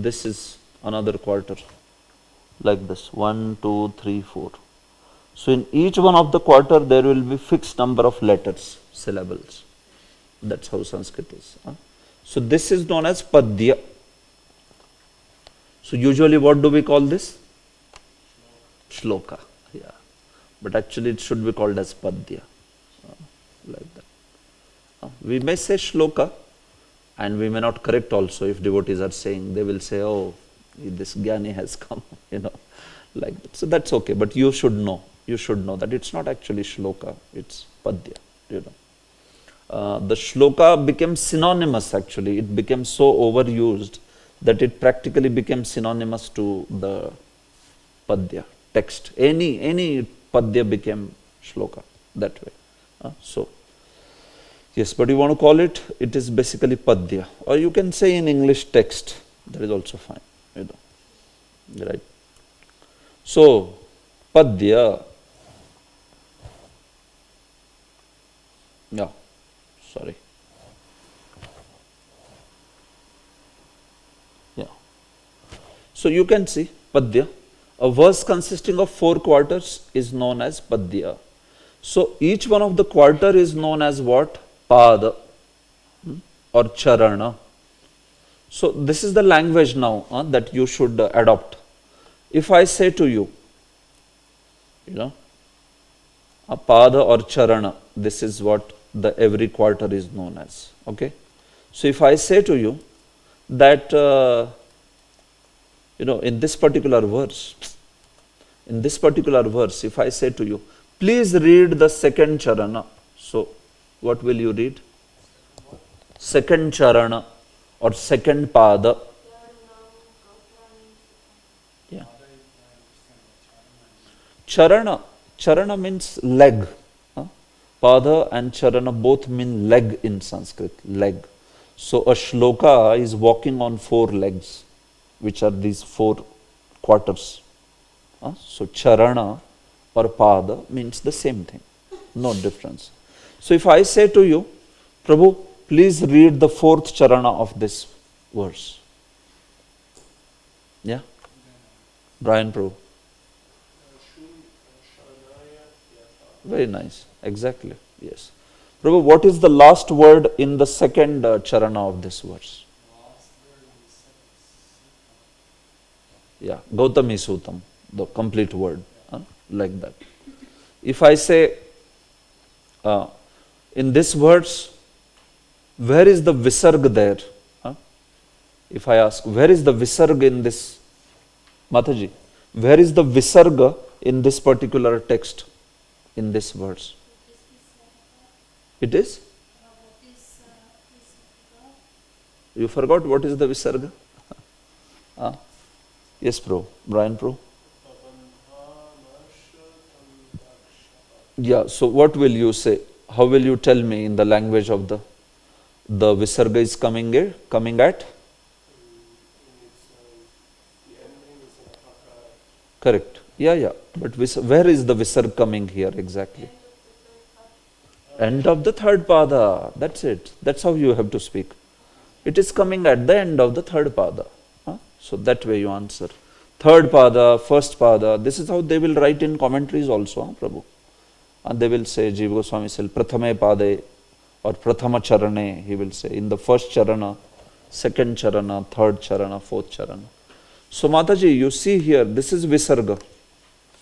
This is another quarter. Like this, 1, 2, 3, 4. So in each one of the quarter there will be fixed number of letters, syllables. That's how Sanskrit is. Huh? So this is known as Padya. So usually what do we call this? Shloka. Yeah. But actually it should be called as Padya. Like that. We may say Shloka and we may not correct also if devotees are saying. They will say, oh, this Jnani has come, like that. So that's okay. But you should know. You should know that it's not actually Shloka. It's Padya, the shloka became synonymous actually. It became so overused that it practically became synonymous to the padya, text. Any padya became shloka that way. So, yes, but you want to call it, it is basically padya. Or you can say in English text, that is also fine. Right? So, padya. Yeah. Sorry. Yeah. So you can see Padya. A verse consisting of 4 quarters is known as Padya. So each one of the quarter is known as what? Pada or Charana. So this is the language now that you should adopt. If I say to you, a Pada or Charana, this is what the every quarter is known as. Okay. So if I say to you that in this particular verse, if I say to you, please read the second charana. So what will you read? Second charana or second pada. Yeah. Charana means leg. Pada and charana both mean leg in Sanskrit, leg. So a shloka is walking on 4 legs, which are these 4 quarters. So charana or pada means the same thing, no difference. So if I say to you, Prabhu, please read the 4th charana of this verse. Yeah? Brian, Prabhu. Very nice. Exactly. Yes. Prabhu, what is the last word in the second charana of this verse? Yeah. Gautami Sutam, the complete word. Like that. If I say, in this verse, where is the visarga there? If I ask, where is the visarga in this? Mataji, where is the visarga in this particular text, in this verse? It is? You forgot what is the visarga? Yes, Pro. Brian, Pro. Yeah, so what will you say? How will you tell me in the language of the visarga is coming at? Correct. Yeah. But where is the visarga coming here exactly? End of the third pada. That's it. That's how you have to speak. It is coming at the end of the third pada. So that way you answer. Third pada, first pada. This is how they will write in commentaries also, Prabhu. And they will say, Jiva Goswami said, Prathame pade or Prathama charane, he will say. In the first charana, second charana, third charana, fourth charana. So Mataji, you see here, this is Visarga.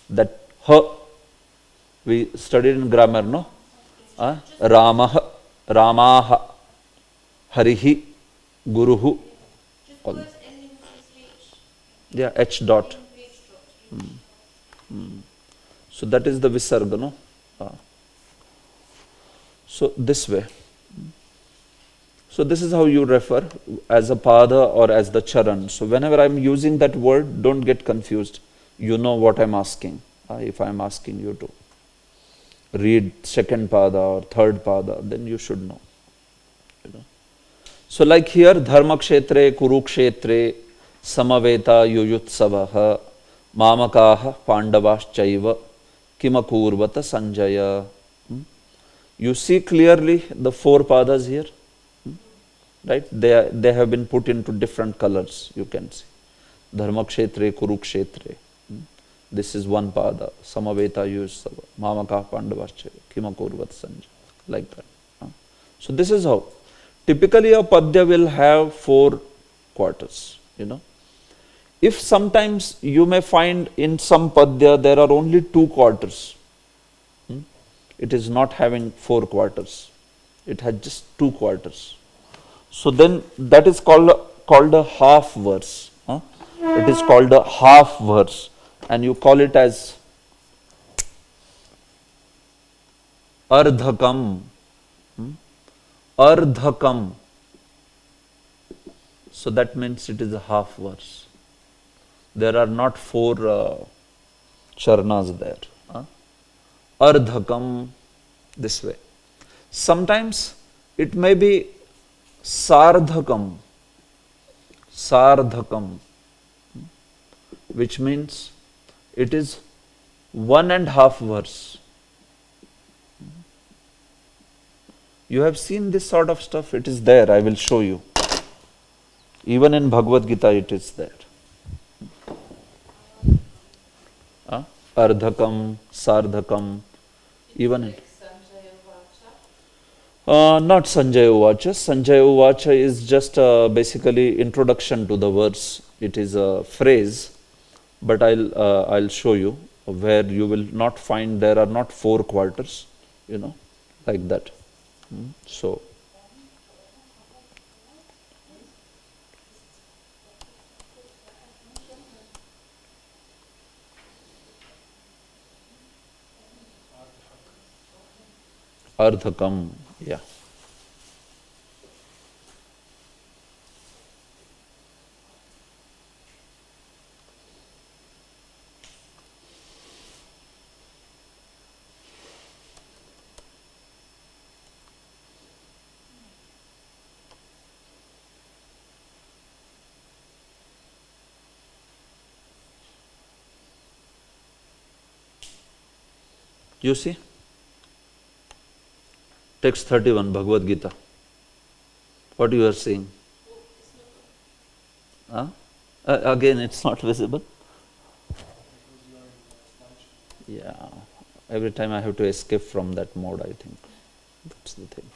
That ha, we studied in grammar, no? Ramah, Ramaha, Harihi, Guruhu. Just words ending with H. Yeah, H dot. H dot. So that is the Visarga, no? So this way. So this is how you refer as a pada or as the charan. So whenever I'm using that word, don't get confused. You know what I'm asking. If I'm asking you to read second pada or third pada, then you should know. So like here, Dharma Kshetre, Kurukshetre, Samaveta Yuyutsavaha, Mamakaha Pandavaschaiva, Kimakurvata Sanjaya. You see clearly the four padas here, right? They have been put into different colors, you can see. Dharma Kshetre, Kurukshetre. This is one pada. Samaveta Yuyutsava, Mamakaha Pandavaschaiva, Kimakurvata Sanjaya. Like that. So this is how. Typically a padya will have 4 quarters, If sometimes you may find in some padya there are only 2 quarters. It is not having 4 quarters. It has just 2 quarters. So then that is called a half verse. It is called a half verse. And you call it as ardhakam. Ardhakam. So that means it is a half verse. There are not 4 charanas there. Ardhakam, this way. Sometimes it may be sardhakam. Sardhakam, which means it is 1.5 verse. You have seen this sort of stuff, it is there, I will show you. Even in Bhagavad Gita it is there. Ardhakam, Sardhakam, even in... not Sanjaya Uvacha. Sanjaya Uvacha is just basically introduction to the verse. It is a phrase, but I'll show you where you will not find, there are not 4 quarters, like that. So, Ardhakam, yeah. You see? Text 31, Bhagavad Gita. What you are seeing? Again, it's not visible. Yeah. Every time I have to escape from that mode, I think. That's the thing.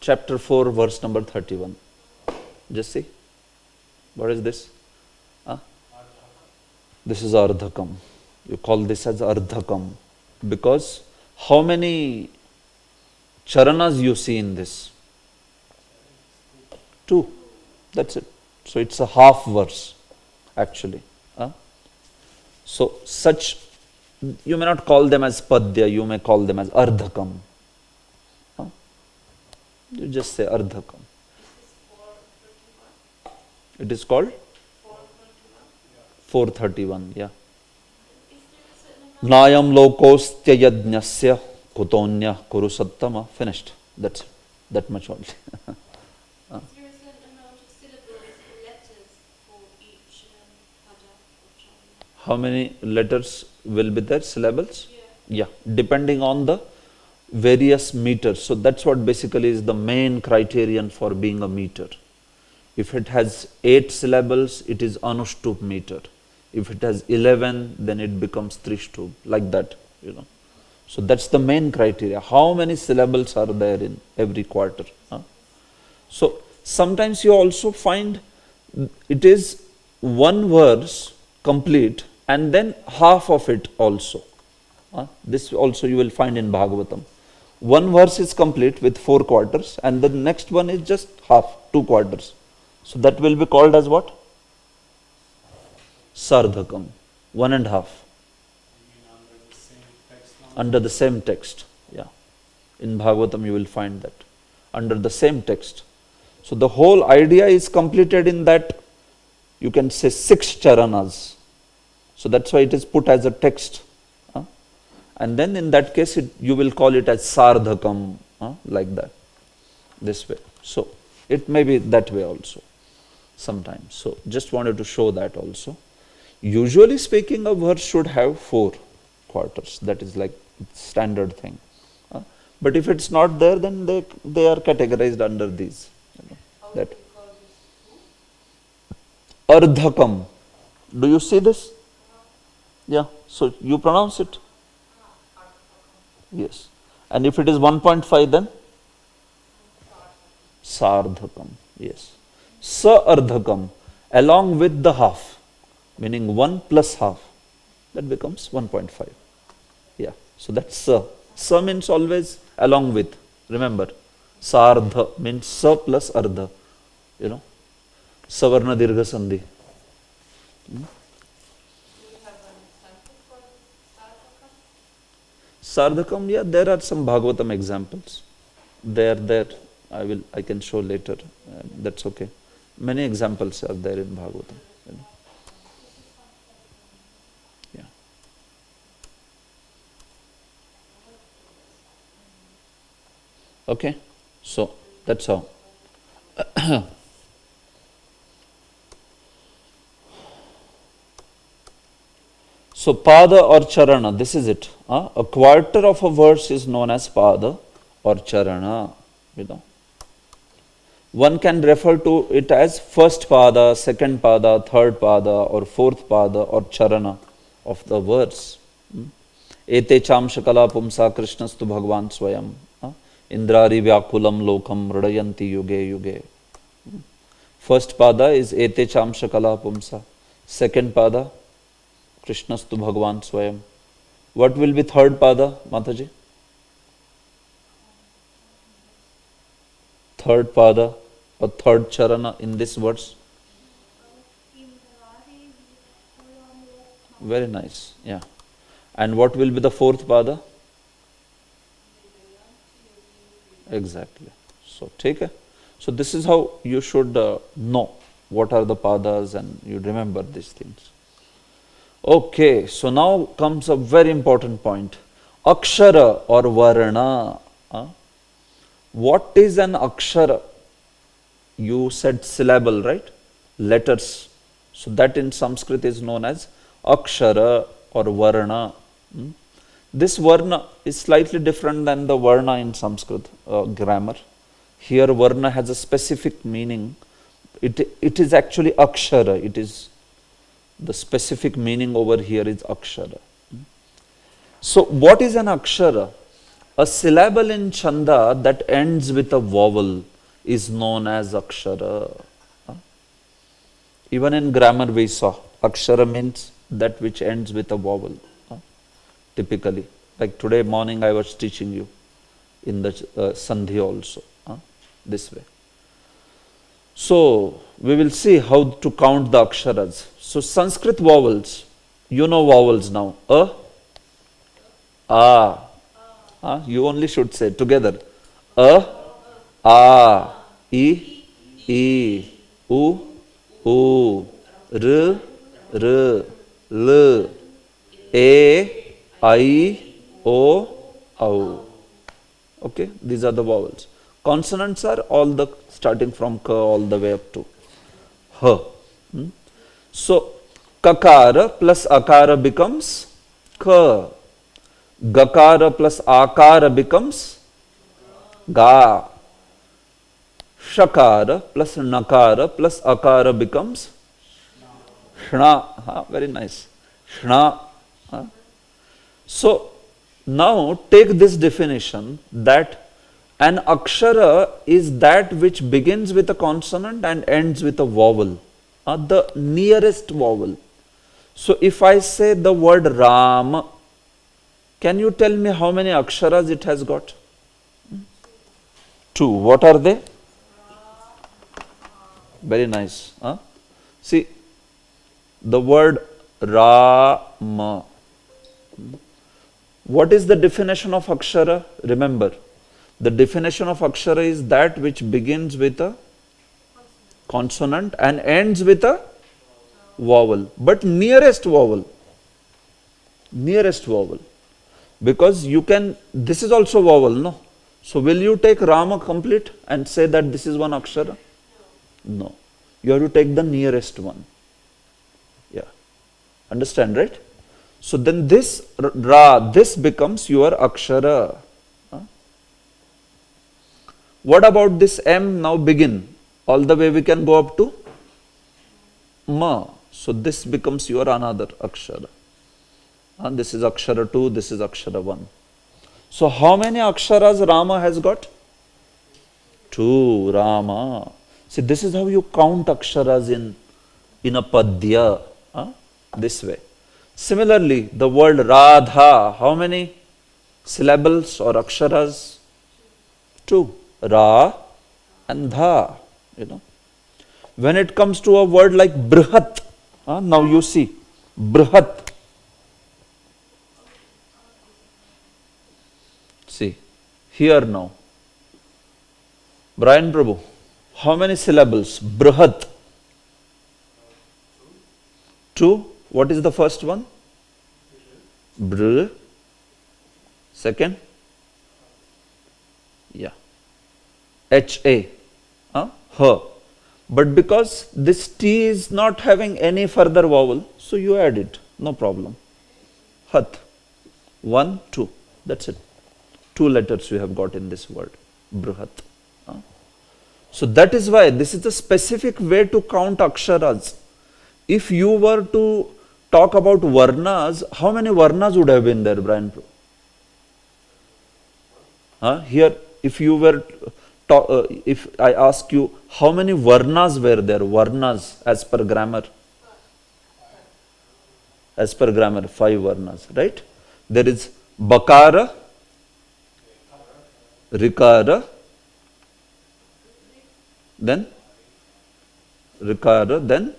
Chapter 4, verse number 31. Just see. What is this? This is Ardhakam. You call this as Ardhakam. Because how many charanas you see in this? 2. That's it. So it's a half verse, actually. So such, you may not call them as padya, you may call them as ardhakam. You just say ardhakam. It is called 431, yeah. Nayam lokostya yajnasya kutonya kurusattama. Finished. That's it. That much only. Is there a certain amount of syllables or letters for each pada or chant? How many letters will be there? Syllables? Yeah. Yeah, depending on the various meters. So that's what basically is the main criterion for being a meter. If it has 8 syllables, it is Anushtup meter. If it has 11, then it becomes Trishtup, like that, you know. So that's the main criteria. How many syllables are there in every quarter? Huh? So sometimes you also find it is one verse complete and then half of it also. This also you will find in Bhagavatam. One verse is complete with 4 quarters and the next one is just half, 2 quarters. So that will be called as what? Sardhakam, 1 and half. Under the same text, yeah. In Bhagavatam you will find that. Under the same text. So the whole idea is completed in that, you can say 6 charanas. So that's why it is put as a text. And then in that case, you will call it as Sardhakam, like that, this way. So it may be that way also, sometimes. So just wanted to show that also. Usually speaking, a verse should have 4 quarters. That is like standard thing. But if it's not there, then they are categorized under these. That Ardhakam. Do you see this? Yeah. So you pronounce it. Yes. And if it is 1.5, then Sardhakam. Yes. Sa-ardhakam, along with the half, meaning 1 plus half, that becomes 1.5. Yeah. So that's Sa. Sa means always along with. Remember, Sardha means Sa plus Ardha. You know, Savarna Dirgha Sandhi. Sardhakam, yeah, there are some Bhagavatam examples. They are there. I can show later. That's okay. Many examples are there in Bhagavatam. You know. Yeah. Okay. So that's how. So pada or charana, this is it. A quarter of a verse is known as pada or charana. You know, one can refer to it as first pada, second pada, third pada, or fourth pada or charana of the verse. Ete chamshakala pumsa krishnastu bhagwan swayam indrari vyakulam lokam radayanti yuge yuge. First pada is ete chamshakala pumsa. Second pada, Krishnastu Bhagwan Swayam. What will be third pada, Mataji? Third pada or third charana in this verse? Very nice, yeah. And what will be the fourth pada? Exactly. So take it. So this is how you should know what are the padas and you remember these things. Okay, so now comes a very important point. Akshara or Varna. What is an akshara? You said syllable, right? Letters. So that in Sanskrit is known as Akshara or Varna. This Varna is slightly different than the Varna in Sanskrit grammar. Here Varna has a specific meaning. It is actually Akshara. It is the specific meaning over here is Akshara. So what is an Akshara? A syllable in Chanda that ends with a vowel is known as Akshara. Even in grammar we saw Akshara means that which ends with a vowel. Typically, like today morning I was teaching you in the Sandhi also, this way. So we will see how to count the Aksharas. So Sanskrit vowels, you know vowels now. You only should say together. I, U, R, L, A, I, O, Au. Okay, these are the vowels. Consonants are all the starting from Ka all the way up to H. So Kakara plus Akara becomes Ka. Gakara plus Akara becomes Ga. Shakara plus Nakara plus Akara becomes Shna. Very nice. Shna. So, now take this definition that an akshara is that which begins with a consonant and ends with a vowel. The nearest vowel. So, if I say the word Ram, can you tell me how many aksharas it has got? 2. What are they? Very nice. See, the word Rama. What is the definition of akshara? Remember, the definition of akshara is that which begins with a consonant and ends with a vowel, but nearest vowel. Nearest vowel. Because you can, this is also vowel, no? So will you take Rama complete and say that this is one akshara? No. You have to take the nearest one. Yeah. Understand, right? So then this Ra, this becomes your akshara. What about this M now begin? All the way we can go up to Ma. So this becomes your another akshara. And this is akshara 2, this is akshara 1. So how many aksharas Rama has got? 2, Rama. See, this is how you count aksharas in a padya. This way. Similarly, the word Radha, how many syllables or aksharas? 2. Ra and Dha. You know. When it comes to a word like Brihat, now you see, Brihat. See, here now. Brian Prabhu, how many syllables? Brihat. 2. What is the first one? Br. Second? Yeah. H-A. Her. But because this T is not having any further vowel, so you add it. No problem. Hat. 1, 2. That's it. 2 letters you have got in this word. Brihat. So that is why this is the specific way to count aksharas. If you were to talk about varnas, how many varnas would have been there, Brian? Here, if you were, if I ask you, how many varnas were there? Varnas as per grammar. As per grammar, 5 varnas, right? There is Bakara, Rikara, then Rikara, then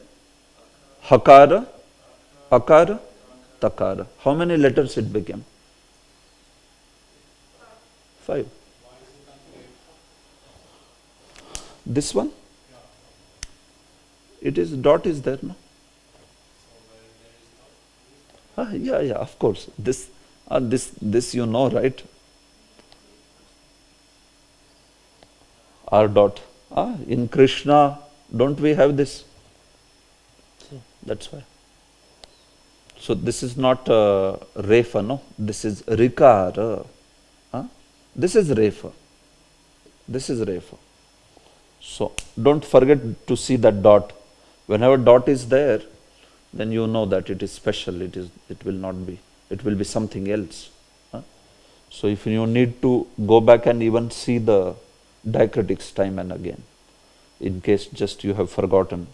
Hakara, Akara, Takara. How many letters it became? 5. This one? It is, dot is there, no? Yeah, of course. This you know, right? R dot. In Krishna, don't we have this? So that's why. So this is not Refa, no? This is Rikara. This is Refa. This is Refa. So don't forget to see that dot. Whenever dot is there, then you know that it is special. It will not be. It will be something else. So if you need to go back and even see the diacritics time and again, in case just you have forgotten.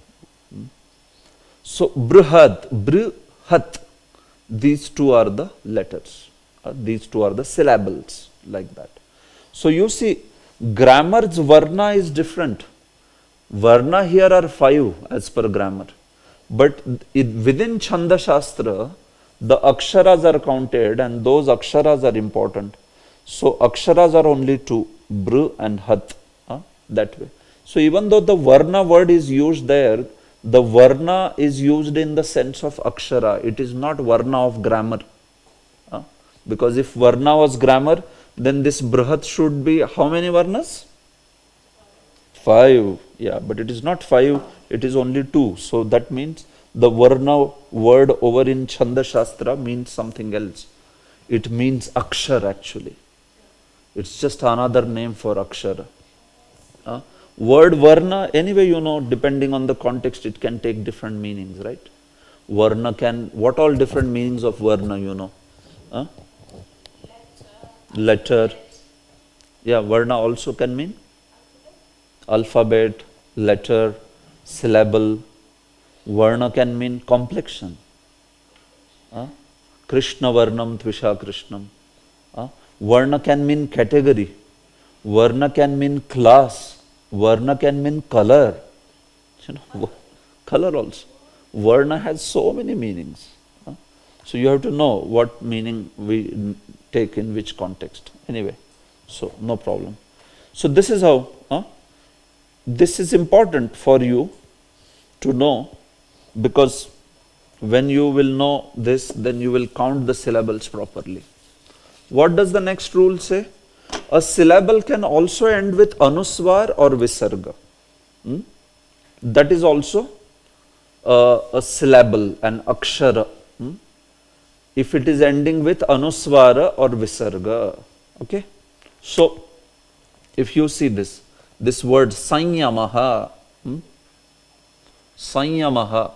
So Brihat, Brihat, these 2 are the letters. These 2 are the syllables, like that. So you see, grammar's varna is different. Varna here are 5 as per grammar. But within Chanda Shastra, the aksharas are counted and those aksharas are important. So aksharas are only 2, Br and Hat, that way. So even though the varna word is used there, the varna is used in the sense of akshara. It is not varna of grammar. Because if varna was grammar, then this Brihat should be how many varnas? 5. Yeah, but it is not 5, it is only 2. So that means the varna word over in Chanda Shastra means something else. It means akshar actually. It's just another name for akshara. Word varna, anyway, depending on the context, it can take different meanings, right? Varna what all different meanings of varna, Huh? Letter. Yeah, varna also can mean alphabet, letter, syllable. Varna can mean complexion. Krishna varnam tvisha krishnam. Varna can mean category. Varna can mean class. Varna can mean color. Color also. Varna has so many meanings. So you have to know what meaning we take in which context. Anyway, so no problem. So this is how, this is important for you to know, because when you will know this, then you will count the syllables properly. What does the next rule say? A syllable can also end with anuswar or visarga. That is also a syllable, an akshara. If it is ending with anuswara or visarga. Okay? So, if you see this word sanyamaha, sanyamaha,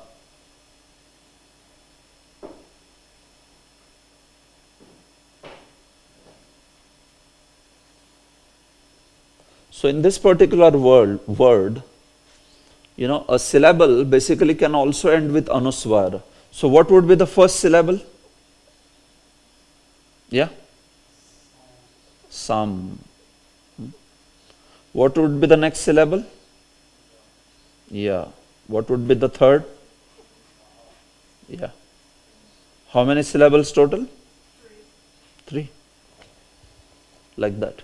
so in this particular word, a syllable basically can also end with anuswara. So what would be the first syllable? Yeah? Sam. What would be the next syllable? Yeah. What would be the third? Yeah. How many syllables total? 3. Like that.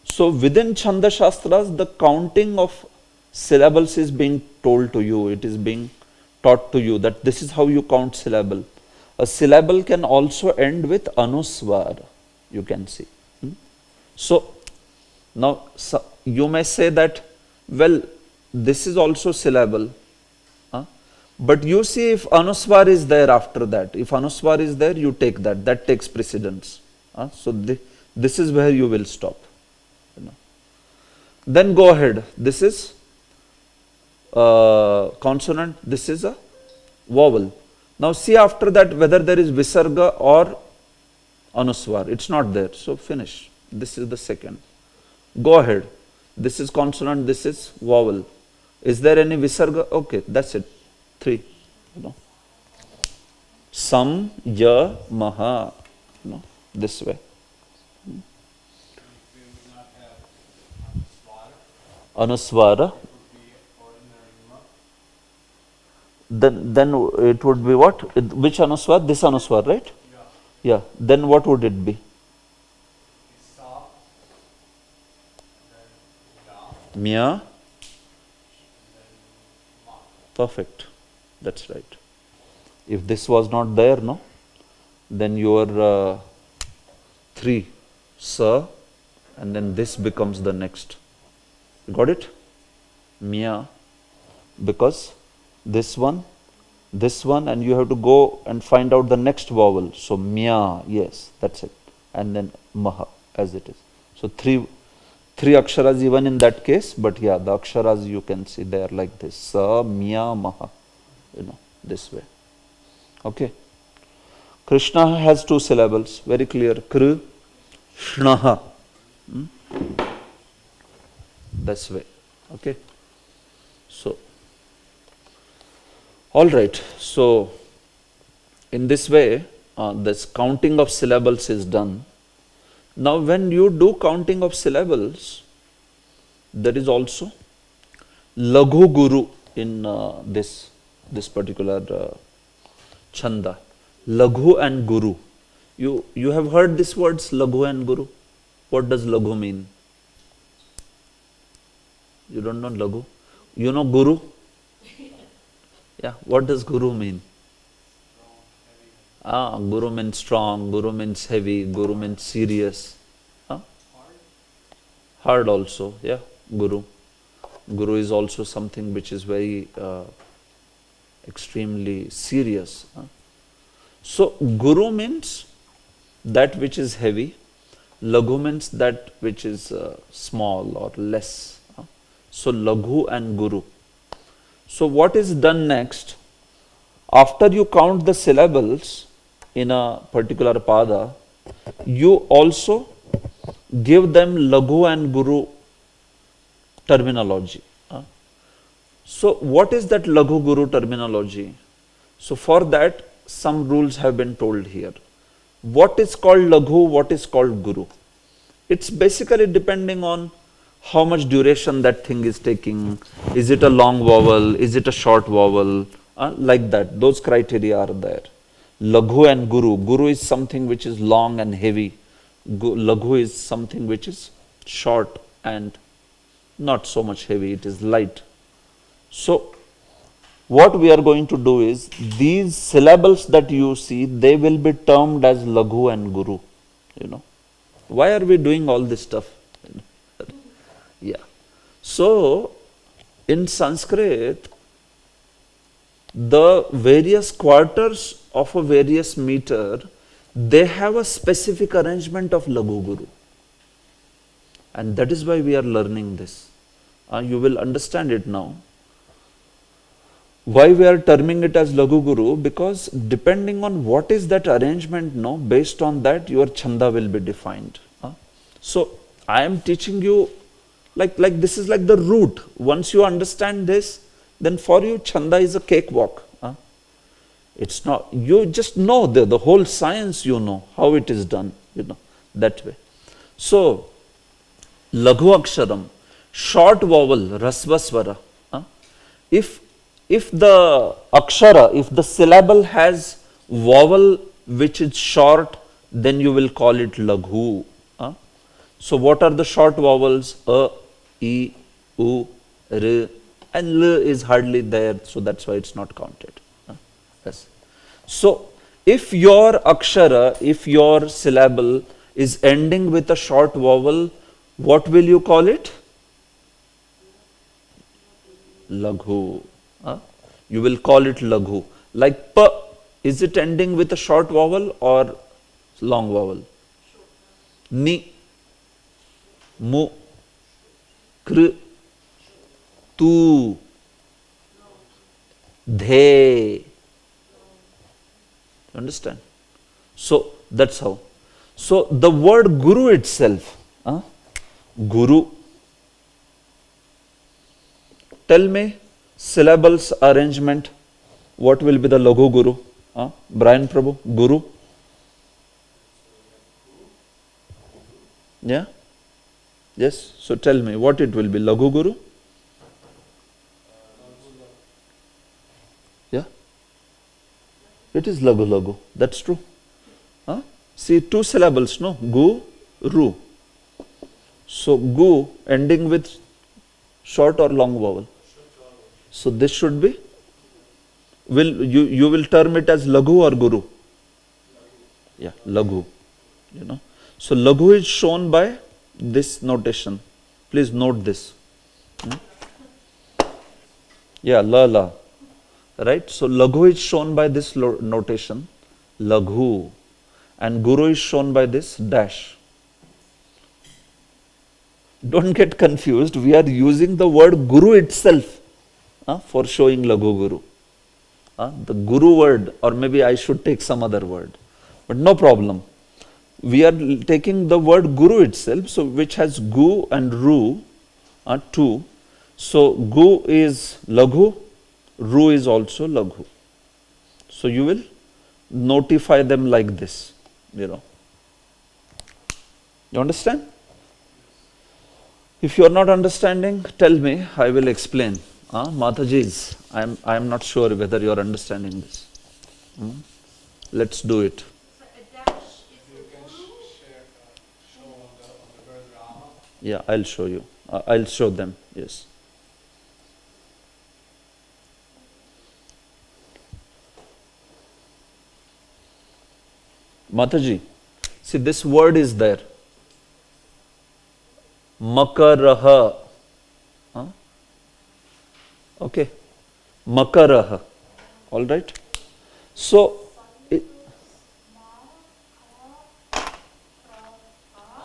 So within Chanda Shastras, the counting of syllables is being told to you. It is being taught to you that this is how you count syllable. A syllable can also end with anuswar, you can see. So, now you may say that, well, this is also syllable. But you see, if anuswar is there after that, if anuswar is there, you take that takes precedence. So, this is where you will stop. Then go ahead. This is consonant, this is a vowel. Now see after that whether there is visarga or anuswar. It's not there. So finish. This is the second. Go ahead. This is consonant, this is vowel. Is there any visarga? Okay, that's it. 3. Sam, ya, maha. This way. We would not have Anuswara. it would be ordinary ma. Then it would be what? Which anuswar? This anuswar, right? Yeah. Yeah. Then what would it be? Sa, then Mya. then ma. Perfect. That's right. If this was not there, no, then your 3, sa, and then this becomes the next. Got it? Mya. Because this one, and you have to go and find out the next vowel. So mya, yes, that's it. And then maha, as it is. So three aksharas even in that case, but yeah, the aksharas you can see there like this. Sa, mya, maha. This way. Okay. Krishna has 2 syllables, very clear. Kr, shnaha. This way. Okay. So, all right. So, in this way, this counting of syllables is done. Now, when you do counting of syllables, there is also Laghu Guru in this particular chanda. Laghu and Guru. You have heard these words, Laghu and Guru. What does Laghu mean? You don't know Laghu? You know Guru? Yeah, what does Guru mean? Guru means strong, Guru means heavy, Guru means serious. Hard also, yeah, Guru. Guru is also something which is very extremely serious. So, Guru means that which is heavy. Laghu means that which is small or less. So Laghu and Guru. So what is done next? After you count the syllables in a particular pada, you also give them Laghu and Guru terminology. So what is that Laghu Guru terminology? So for that, some rules have been told here. What is called Laghu, what is called Guru? It's basically depending on how much duration that thing is taking. Is it a long vowel? Is it a short vowel? Like that. Those criteria are there. Laghu and Guru. Guru is something which is long and heavy. Laghu is something which is short and not so much heavy. It is light. So what we are going to do is, these syllables that you see, they will be termed as Laghu and Guru. Why are we doing all this stuff? Yeah. So in Sanskrit, the various quarters of a various meter, they have a specific arrangement of Laghu Guru. And that is why we are learning this. You will understand it now. Why we are terming it as Laghu Guru? Because depending on what is that arrangement, based on that your chanda will be defined. So I am teaching you like this is like the root. Once you understand this, then for you chanda is a cakewalk. It's not, you just know the whole science, how it is done, that way. So Laghu Aksharam, short vowel, Rasvasvara. If the akshara, if the syllable has vowel which is short, then you will call it Laghu. So what are the short vowels? A, I, U, R, and L is hardly there, so that's why it's not counted. Yes. So if your akshara, if your syllable is ending with a short vowel, what will you call it? Laghu. You will call it Laghu. Like P, is it ending with a short vowel or long vowel? Ni, Mu, Kr, Tu, De. Understand? So that's how. So the word Guru itself, Guru. Tell me syllables arrangement. What will be the Laghu Guru? Brian Prabhu, Guru. Yeah? Yes. So tell me what it will be. Laghu Guru? Yeah? It is Laghu Laghu. That's true. See, two syllables, no? Gu, Ru. So Gu ending with short or long vowel? So this should be, you will term it as Laghu or Guru? Yeah, Laghu. So Laghu is shown by this notation. Please note this. Yeah, La. Right? So Laghu is shown by this notation, Laghu. And Guru is shown by this dash. Don't get confused. We are using the word Guru itself for showing Laghu Guru. The Guru word, or maybe I should take some other word. But no problem. We are taking the word Guru itself, so which has Gu and Ru, two. So Gu is Laghu, Ru is also Laghu. So you will notify them like this, You understand? If you are not understanding, tell me, I will explain. Matajis, I am not sure whether you are understanding this. Let's do it. So a dash is You a can Guru. show on the word Rama. Yeah, I'll show you. I'll show them, yes. Mataji, see this word is there. Makaraha. Okay. Makaraha. All right. So,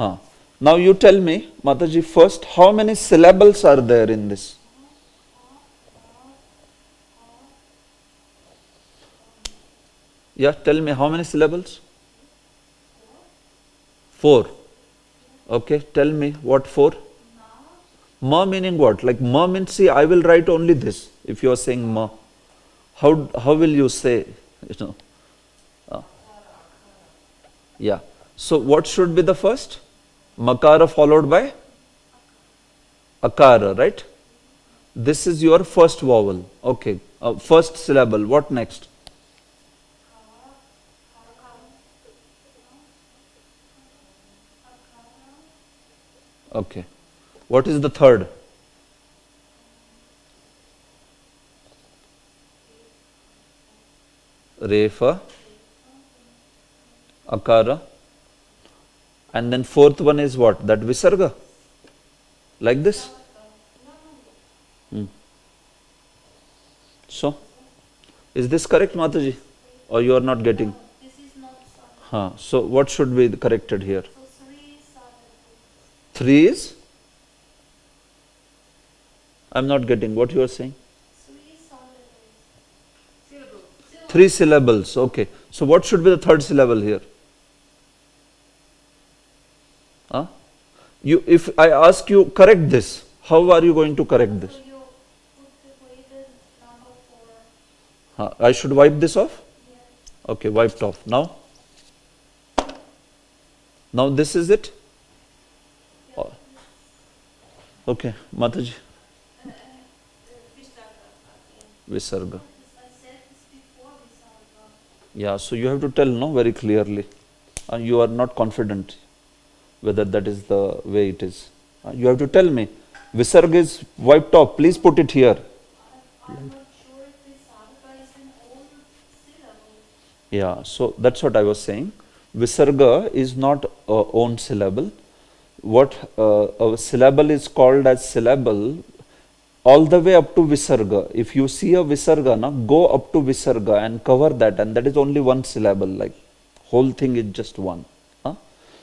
Huh. Now you tell me, Mataji, first, how many syllables are there in this? Yeah, tell me, how many syllables? 4. Okay, tell me, what 4? Ma meaning what? Like ma means, see, I will write only this, if you are saying ma. How will you say, you know? Uh, yeah. So what should be the first? Makara followed by akara, right? This is your first vowel. Okay. First syllable. What next? Okay. What is the third? Refa, akara. And then fourth one is what? That visarga. Like this? So, is this correct, Mataji? Or you are not getting? This is not silent. Huh. So, what should be corrected here? So 3 is silent. 3 is? I am not getting what you are saying. 3 is silent. Syllable. 3 syllables. Okay. So, what should be the third syllable here? Huh? If I ask you, correct this, how are you going to correct this? So you put the weighted number 4. I should wipe this off? Yes. Okay, wiped off. Now? Now this is it? Oh. Okay, Mataji. Visarga. I said this before Visarga. Yeah, so you have to tell, no, very clearly. You are not confident whether that is the way it is. You have to tell me. Visarga is wiped off. Please put it here. I'm not sure if Visarga is an old syllable. Yeah, so that's what I was saying. Visarga is not a own syllable. What a syllable is called as syllable all the way up to visarga. If you see a visarga, na, go up to visarga and cover that, and that is only one syllable. Like whole thing is just one. Huh?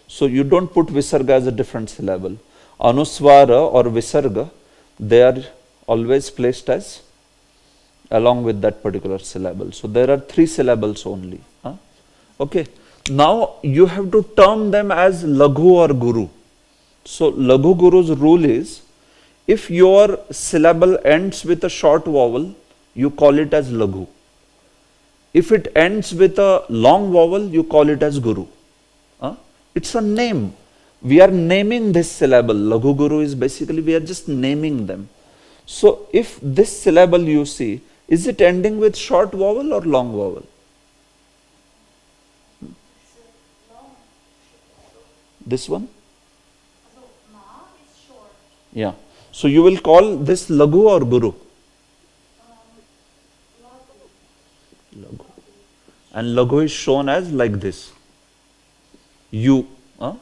So you don't put visarga as a different syllable. Anuswara or visarga, they are always placed as along with that particular syllable. So there are 3 syllables only. Huh? Okay. Now you have to term them as laghu or guru. So laghu guru's rule is, if your syllable ends with a short vowel, you call it as laghu. If it ends with a long vowel, you call it as guru. Huh? It's a name. We are naming this syllable. Laghu guru is basically, we are just naming them. So if this syllable you see, is it ending with short vowel or long vowel? This one? So ma is short. Yeah. So you will call this laghu or guru? Laghu. And laghu is shown as like this. You. Huh?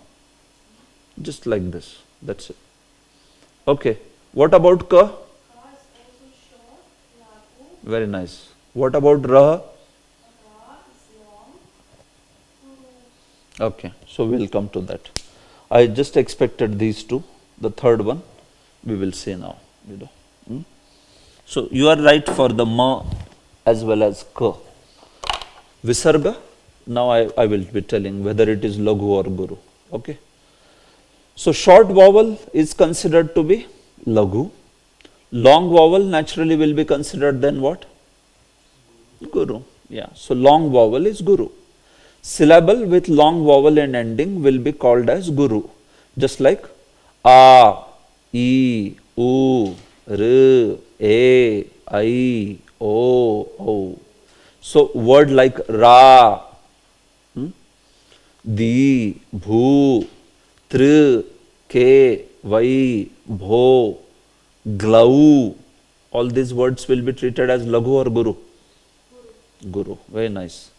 Just like this. That's it. Okay. What about ka? Ka is also short. Laghu. Very nice. What about ra? Ra is long. Guru. Okay. So we'll come to that. I just expected these two. The third one we will see now. You know. So you are right for the ma as well as ka. Visarga, now I will be telling whether it is laghu or guru. Okay. So short vowel is considered to be laghu. Long vowel naturally will be considered then what? Guru. Yeah. So long vowel is guru. Syllable with long vowel and ending will be called as guru. Just like a, e, u, r, a, I, o. So word like ra, di, bhu, tr, ke, vai, bho, glau, all these words will be treated as laghu or guru? Guru. Very nice.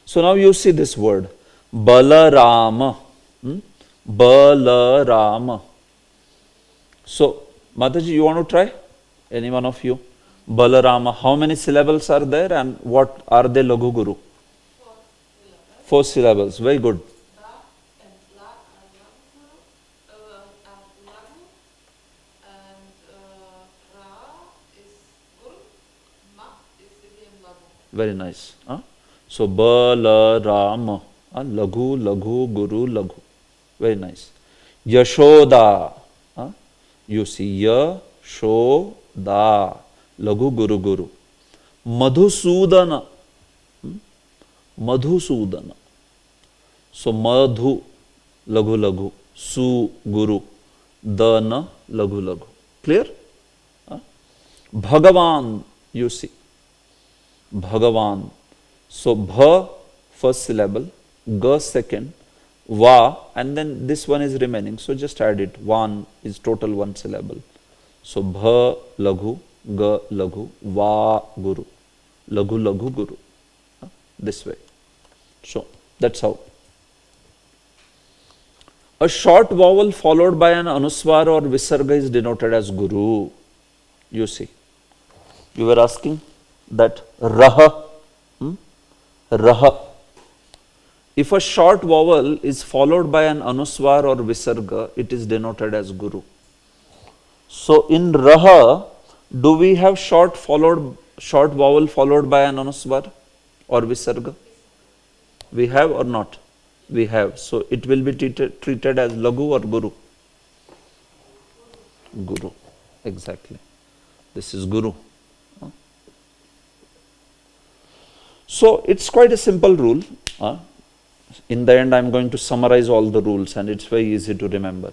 So now you see this word, Balarama. Balarama. So, Mataji, you want to try? Any one of you? Balarama. How many syllables are there and what are they laghu guru? 4 syllables. Very good. Very nice. So Balarama, Laghu, Laghu, Guru, Laghu. Very nice. Yashoda, you see Yashoda, Laghu, Guru, Guru. Madhusudana, Madhusudana. So Madhu, Laghu, Laghu, Su, Guru, Dana, Laghu, Laghu. Clear? Bhagavan, you see. Bhagavan. So Bha, first syllable, Ga, second, Va, and then this one is remaining. So just add it. Van is total one syllable. So Bha, Laghu, Ga, Laghu, Va, Guru. Laghu, Laghu, Guru. This way. So that's how. A short vowel followed by an anuswar or visarga is denoted as Guru. You see. You were asking that Raha. Raha. If a short vowel is followed by an anuswar or visarga, it is denoted as Guru. So in Raha, do we have short vowel followed by an anuswar or visarga? We have or not? We have. So it will be treated as Laghu or Guru? Guru. Exactly. This is Guru. So it's quite a simple rule. In the end, I'm going to summarize all the rules and it's very easy to remember.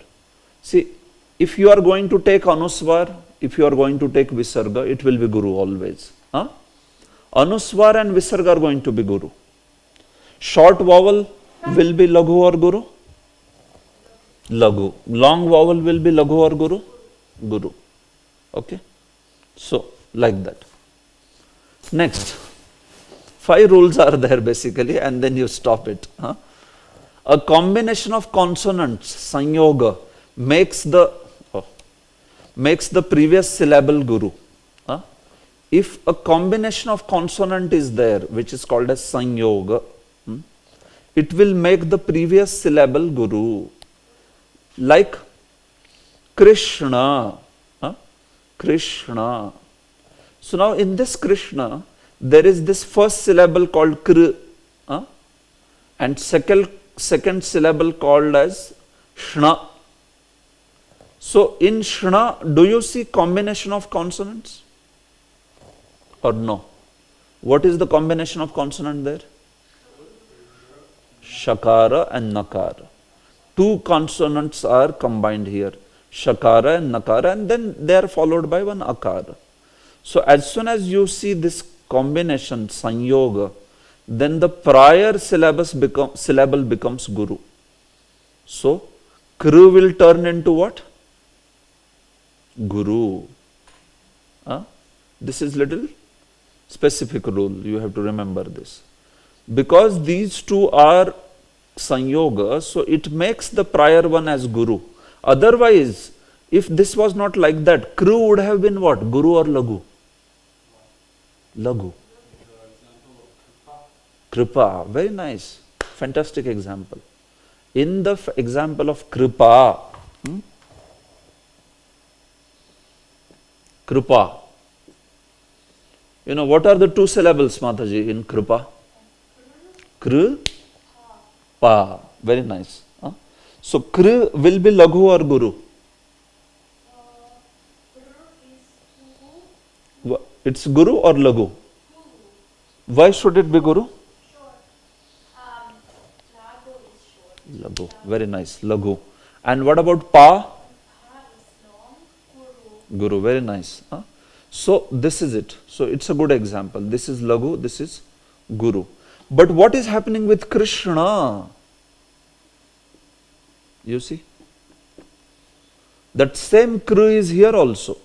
See, if you are going to take anuswar, if you are going to take visarga, it will be Guru always. Anuswar and visarga are going to be Guru. Short vowel will be Laghu or Guru? Laghu. Long vowel will be Laghu or Guru? Guru. Okay? So, like that. Next. 5 rules are there basically and then you stop it. A combination of consonants, sanyoga, makes the previous syllable Guru. If a combination of consonant is there, which is called as sanyoga, it will make the previous syllable Guru. Like Krishna. Krishna. So now in this Krishna, there is this first syllable called Kr, and second syllable called as Shna. So in Shna, do you see combination of consonants or no? What is the combination of consonant there? Shakara and Nakara. 2 consonants are combined here. Shakara and Nakara, and then they are followed by one Akara. So as soon as you see this combination, sanyoga, then the prior syllable becomes Guru. So Kru will turn into what? Guru. This is little specific rule. You have to remember this. Because these 2 are sanyoga, so it makes the prior one as Guru. Otherwise, if this was not like that, Kru would have been what? Guru or Laghu? Laghu. Kripa. Very nice. Fantastic example. In the example of Kripa, Kripa. You know, what are the 2 syllables, Mataji, in Kripa? Kripa. Very nice. So, Kri will be Laghu or Guru? It's Guru or Laghu? Why should it be Guru? Laghu. Very nice. Laghu. And what about Pa? Guru. Very nice. So this is it. So it's a good example. This is Laghu. This is Guru. But what is happening with Krishna? You see? That same Kru is here also.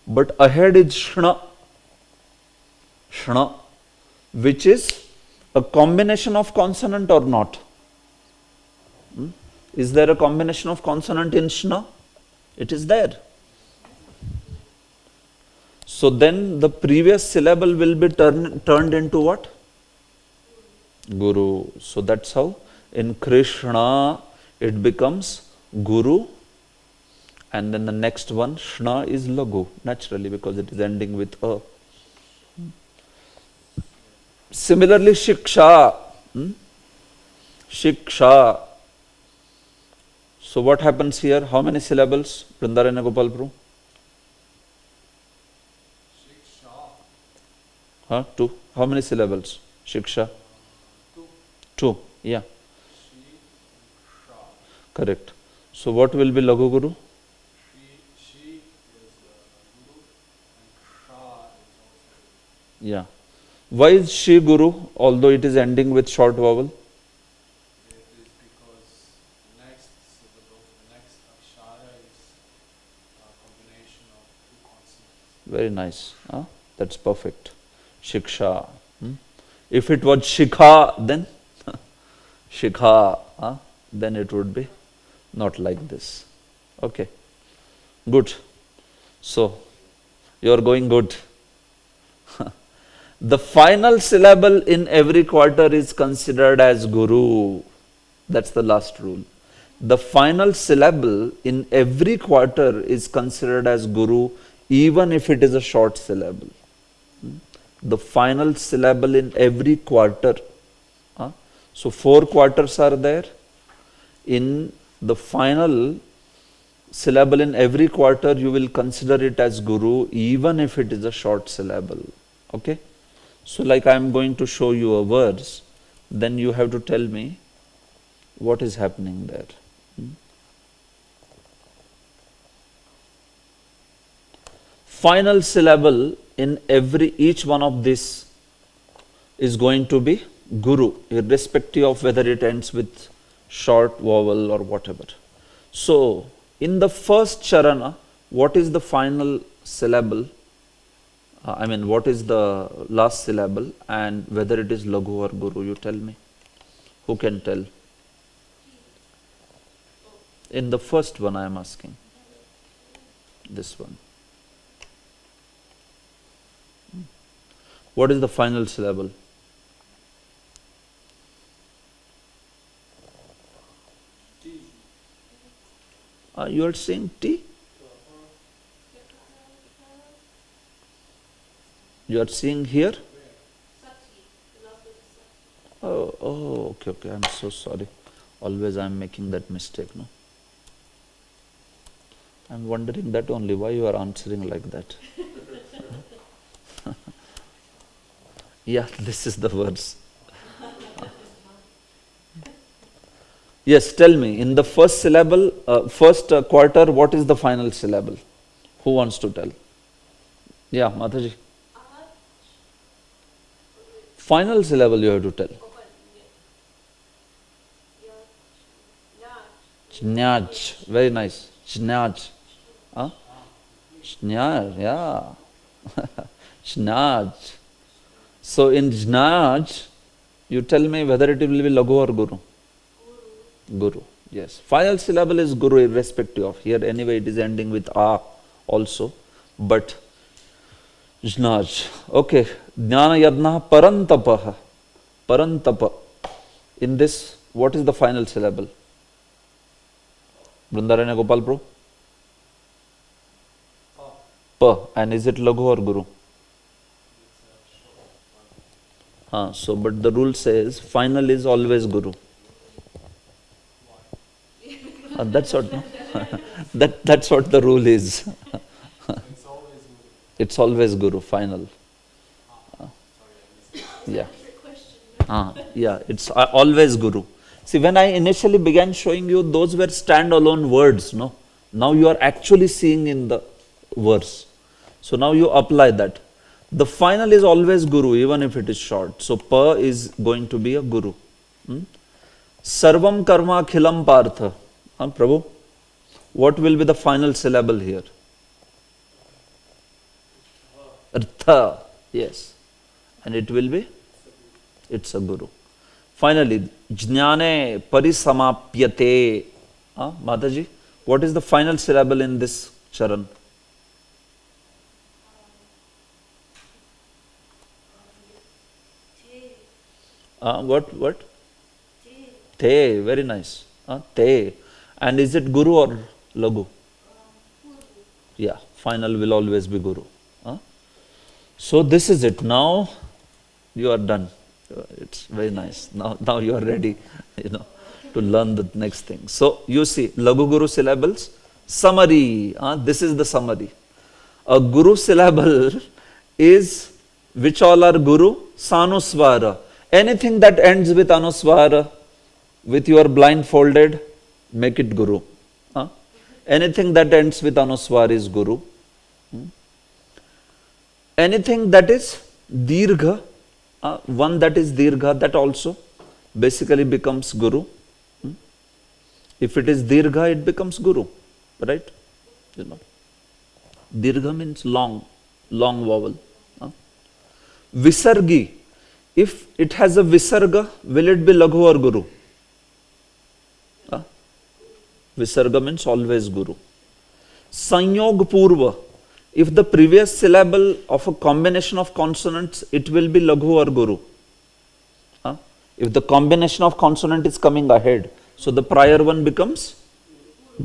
But ahead is Shna. Shna. Which is a combination of consonant or not? Is there a combination of consonant in Shna? It is there. So then the previous syllable will be turned into what? Guru. So that's how in Krishna it becomes Guru, and then the next one Shna is Laghu, naturally, because it is ending with A. Similarly, shiksha. Shiksha. So what happens here? How many syllables? Vrindaranya Gopal Prabhu? Shiksha. Two. How many syllables? Shiksha. Two. Two. Yeah. Shi and Sha. Correct. So what will be Laghu Guru? She is Guru and Sha is also. Yeah. Why is she Guru, although it is ending with short vowel? It is because next syllable, next akshara is a combination of two consonants. Very nice. That's perfect. Shiksha. If it was Shikha, then Shikha, then it would be not like this. Okay. Good. So, you are going good. The final syllable in every quarter is considered as Guru. That's the last rule. The final syllable in every quarter is considered as Guru, even if it is a short syllable. The final syllable in every quarter. So 4 quarters are there. In the final syllable in every quarter, you will consider it as Guru, even if it is a short syllable. Okay? So like I am going to show you a verse, then you have to tell me what is happening there. Final syllable in each one of this is going to be Guru, irrespective of whether it ends with short vowel or whatever. So, in the first charana, what is the final syllable? What is the last syllable, and whether it is Laghu or Guru, you tell me. Who can tell? In the first one I am asking. This one. What is the final syllable? T. You are saying T? You are seeing here? Oh, okay. I'm so sorry. Always I'm making that mistake, no? I'm wondering that only, why you are answering like that. Yeah, this is the verse. Yes, tell me, in the first syllable, first quarter, what is the final syllable? Who wants to tell? Yeah, Mataji. Final syllable you have to tell. Jnaj. Very nice. Jnaj. Jnaj, yeah. Jnaj. So in Jnaj, you tell me whether it will be Laghu or Guru. Guru, yes. Final syllable is Guru irrespective of. Here anyway it is ending with A also. But Jnaj. Okay. Jnana yadna parantapaha. Parantapa. In this, what is the final syllable? Vrindaranya Gopal Prabhu? Pa. And is it Laghu or Guru? But the rule says final is always Guru. That's what, no? That's what the rule is. It's always Guru, final. Yeah. Yeah, it's always Guru. See, when I initially began showing you, those were standalone words, no? Now you are actually seeing in the verse. So now you apply that. The final is always Guru, even if it is short. So Pa is going to be a Guru. Sarvam karma khilam partha. Prabhu, what will be the final syllable here? Artha. Yes. And it will be? It's a Guru. Finally, Jnane parisamapyate. Mataji, what is the final syllable in this charan? What? Te. Very nice. Te. And is it Guru or Laghu? Yeah, final will always be Guru. So this is it. Now, You are done. It's very nice. Now you are ready, to learn the next thing. So you see, Laghu Guru syllables, summary. This is the summary. A Guru syllable is, which all are Guru? Sanuswara. Anything that ends with Anuswara, with your blindfolded, make it Guru. Anything that ends with Anuswara is Guru. Anything that is Dirgha, one that is Dirgha, that also basically becomes Guru. If it is Dirgha, it becomes Guru, right? Dirgha means long vowel. Visargi, if it has a Visarga, will it be Laghu or Guru? Visarga means always Guru. Sanyog Purva, if the previous syllable of a combination of consonants, it will be Laghu or Guru. If the combination of consonant is coming ahead, so the prior one becomes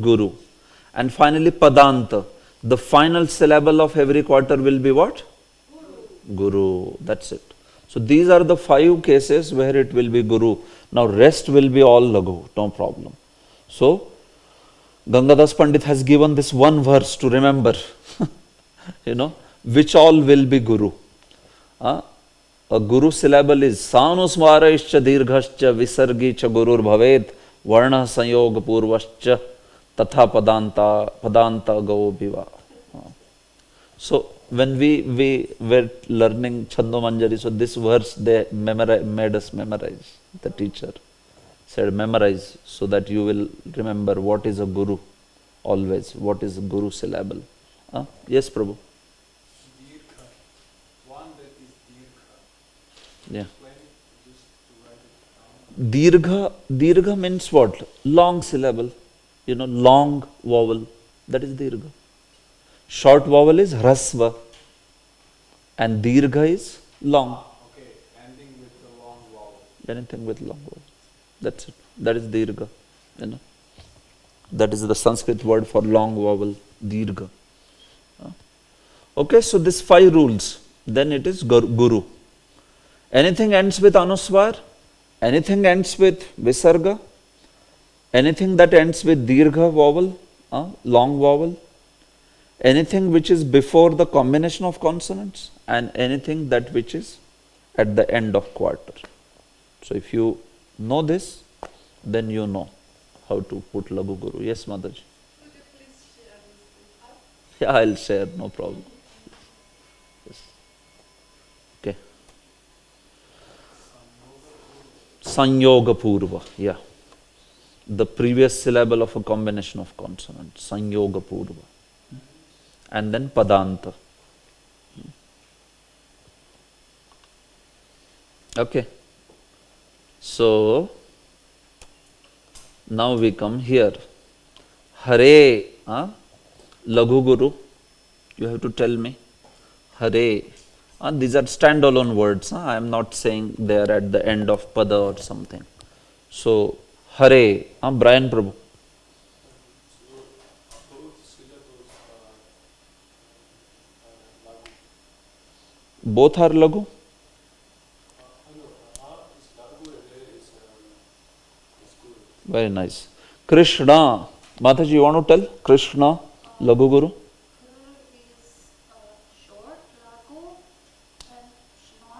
Guru. And finally Padanta, the final syllable of every quarter will be what? Guru. That's it. So these are the 5 cases where it will be Guru. Now rest will be all Laghu, no problem. So Gangadas Pandit has given this one verse to remember, which all will be Guru. A Guru syllable is Sanusmaraischa Dirghascha Visargi cha Gurur Bhavet Varna Sanyog Purvascha Tatha Padanta Gao Bhiva. So when we were learning Chando Manjari, so this verse they made us memorize. The teacher said memorize so that you will remember what is a Guru always, what is a Guru syllable. Yes, Prabhu. Dirgha. One that is Dirgha. Yeah. Explain it just to write it down. Dirgha means what? Long syllable. Long vowel. That is Dirgha. Short vowel is Hrasva. And Dirgha is long. Okay, ending with the long vowel. Anything with long vowel. That's it. That is Dirgha. That is the Sanskrit word for long vowel. Dirgha. Okay, so these 5 rules. Then it is Guru. Anything ends with Anuswar, anything ends with Visarga, anything that ends with Dirgha vowel, long vowel, anything which is before the combination of consonants, and anything that which is at the end of quarter. So if you know this, then you know how to put Laghu Guru. Yes, Mataji. Could you please share this with us? Yeah, I'll share, no problem. Yes. Okay. Sanyoga Purva, yeah. The previous syllable of a combination of consonants, Sanyoga Purva. And then Padanta. Okay. So, now we come here. Hare, Laghu Guru, you have to tell me. Hare. These are standalone words. I am not saying they are at the end of Pada or something. So, Hare, Brian Prabhu. Both syllables are Laghu. Both are Laghu? Ha is Laghu and Re is Guru. Very nice. Krishna. Mataji, you want to tell? Krishna, Laghu Guru. Guru is short, Raghu, and Shna,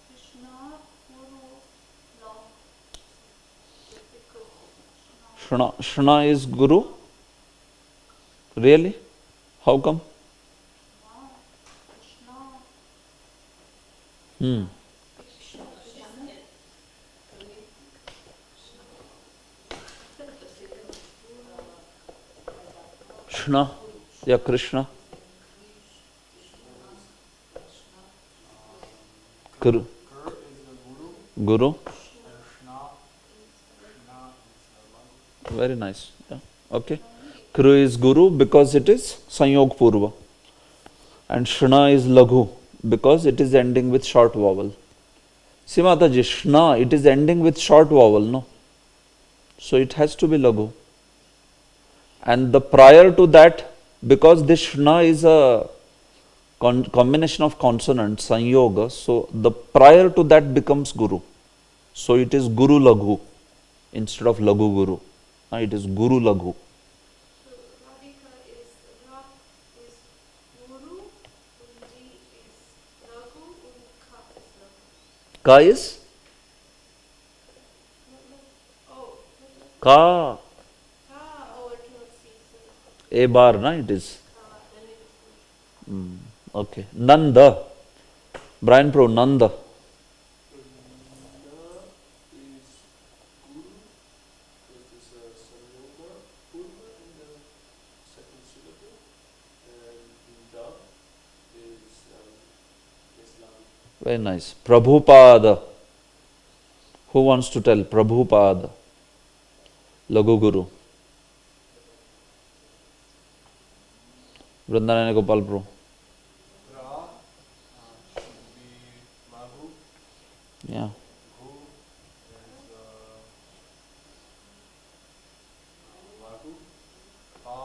Krishna, Guru, long. Difficult. Shna is Guru? Really? How come? Krishna. Shna. Yeah, Krishna. Guru. Gur is the Guru Guru. and Shna is the Laghu. Very nice. Yeah. Okay. Kru is Guru because it is Sanyog Purva. And Shna is Laghu because it is ending with short vowel. See Mataji, Shna, it is ending with short vowel, no? So it has to be Laghu. And the prior to that, because this Shna is a combination of consonants, sanyoga, so the prior to that becomes guru. So it is guru laghu instead of laghu guru. It is guru laghu. So Radhika is Ra is Guru, Undi is Lagu, and Ka is Lagu. Ka is Oh, ka. Ka, oh, I cannot see. So A bar, na it is. Ka, then it is Guru. Okay. Nanda. Brian Pro, Nanda. Na is Guru, because there's a Sanyoga Purva in the second syllable, and Da is Lagu. Very nice. Prabhupada. Who wants to tell? Prabhupada. Laghu Guru. Vrindanayana Gopal Pro. Ra should be Lagu. Yeah. Gu is Lagu. Pa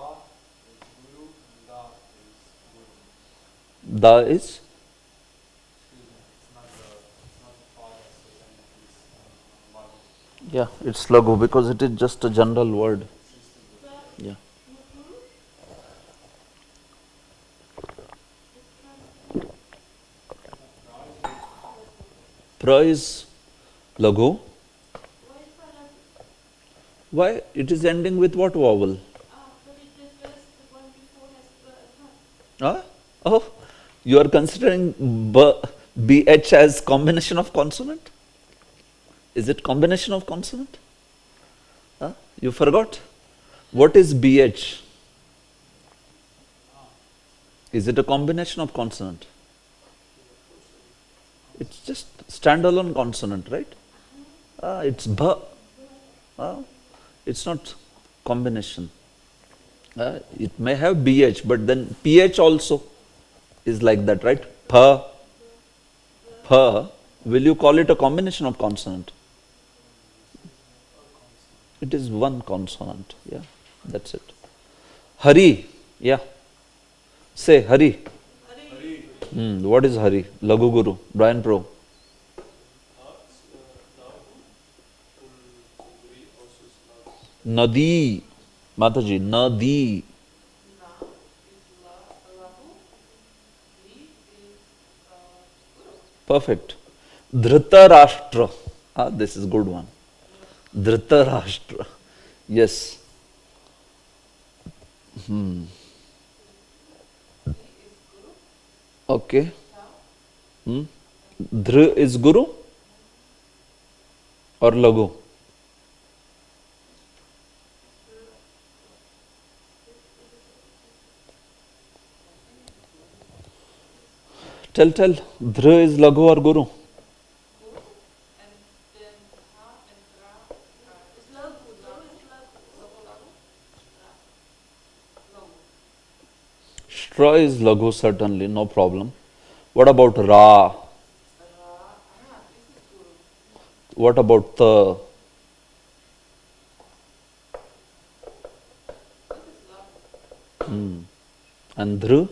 is Guru. And Da is Guru. Da is? Excuse me, it's not the Pa that's the same, it's Lagu. Yeah, it's Laghu because it is just a general word. Yeah. Pra is Laghu. Why is that? Why? It is ending with what vowel? But it refers the one before has Ha. Huh? Oh, you are considering BH as combination of consonant? Is it combination of consonant? Huh? You forgot? What is BH? Is it a combination of consonant? It's just standalone consonant, right? It's bha. It's not combination. It may have BH, but then PH also is like that, right? Pha. Pha. Will you call it a combination of consonant? It is one consonant. Yeah, that's it. Hari. Yeah. Say Hari. What is Hari? Laghu Guru. Brian Pro. Nadi. Mataji. Nadi. Perfect. Dhritarashtra. This is good one. Dhritarashtra. Yes. Okay. Dhri is Guru or Laghu? Tell. Dhri is Laghu or Guru? It's Lagu. Lagu is Lagu. Shra is Laghu, certainly, no problem. What about Ra? What about Ta? And Dhru?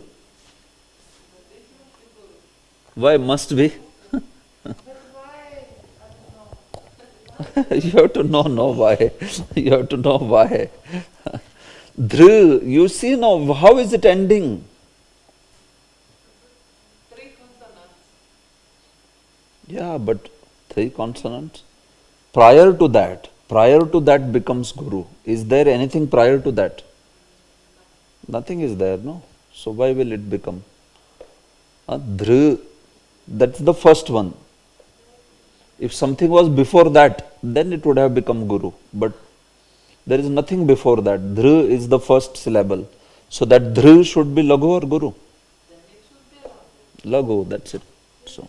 Why must be? You have to know why. You have to know why. Dhru, you see now, how is it ending? Three consonants. Yeah, but three consonants. Prior to that becomes Guru. Is there anything prior to that? Nothing is there, no? So why will it become? Dhru, that's the first one. If something was before that, then it would have become Guru. But there is nothing before that. Dhru is the first syllable. So that Dhru should be Laghu or Guru? Then it should be Lagu. Laghu, that's it. So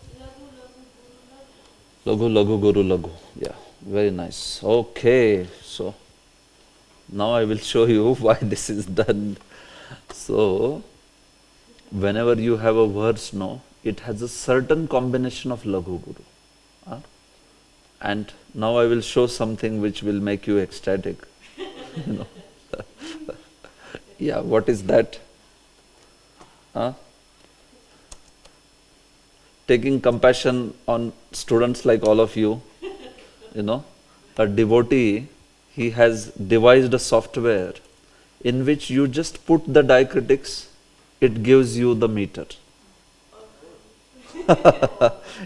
Laghu, Guru, Laghu. Yeah, very nice. Okay, so now I will show you why this is done. So, whenever you have a verse, no, it has a certain combination of Laghu Guru. And now I will show something which will make you ecstatic. You know. Yeah, what is that? taking compassion on students like all of you, a devotee, he has devised a software in which you just put the diacritics, it gives you the meter.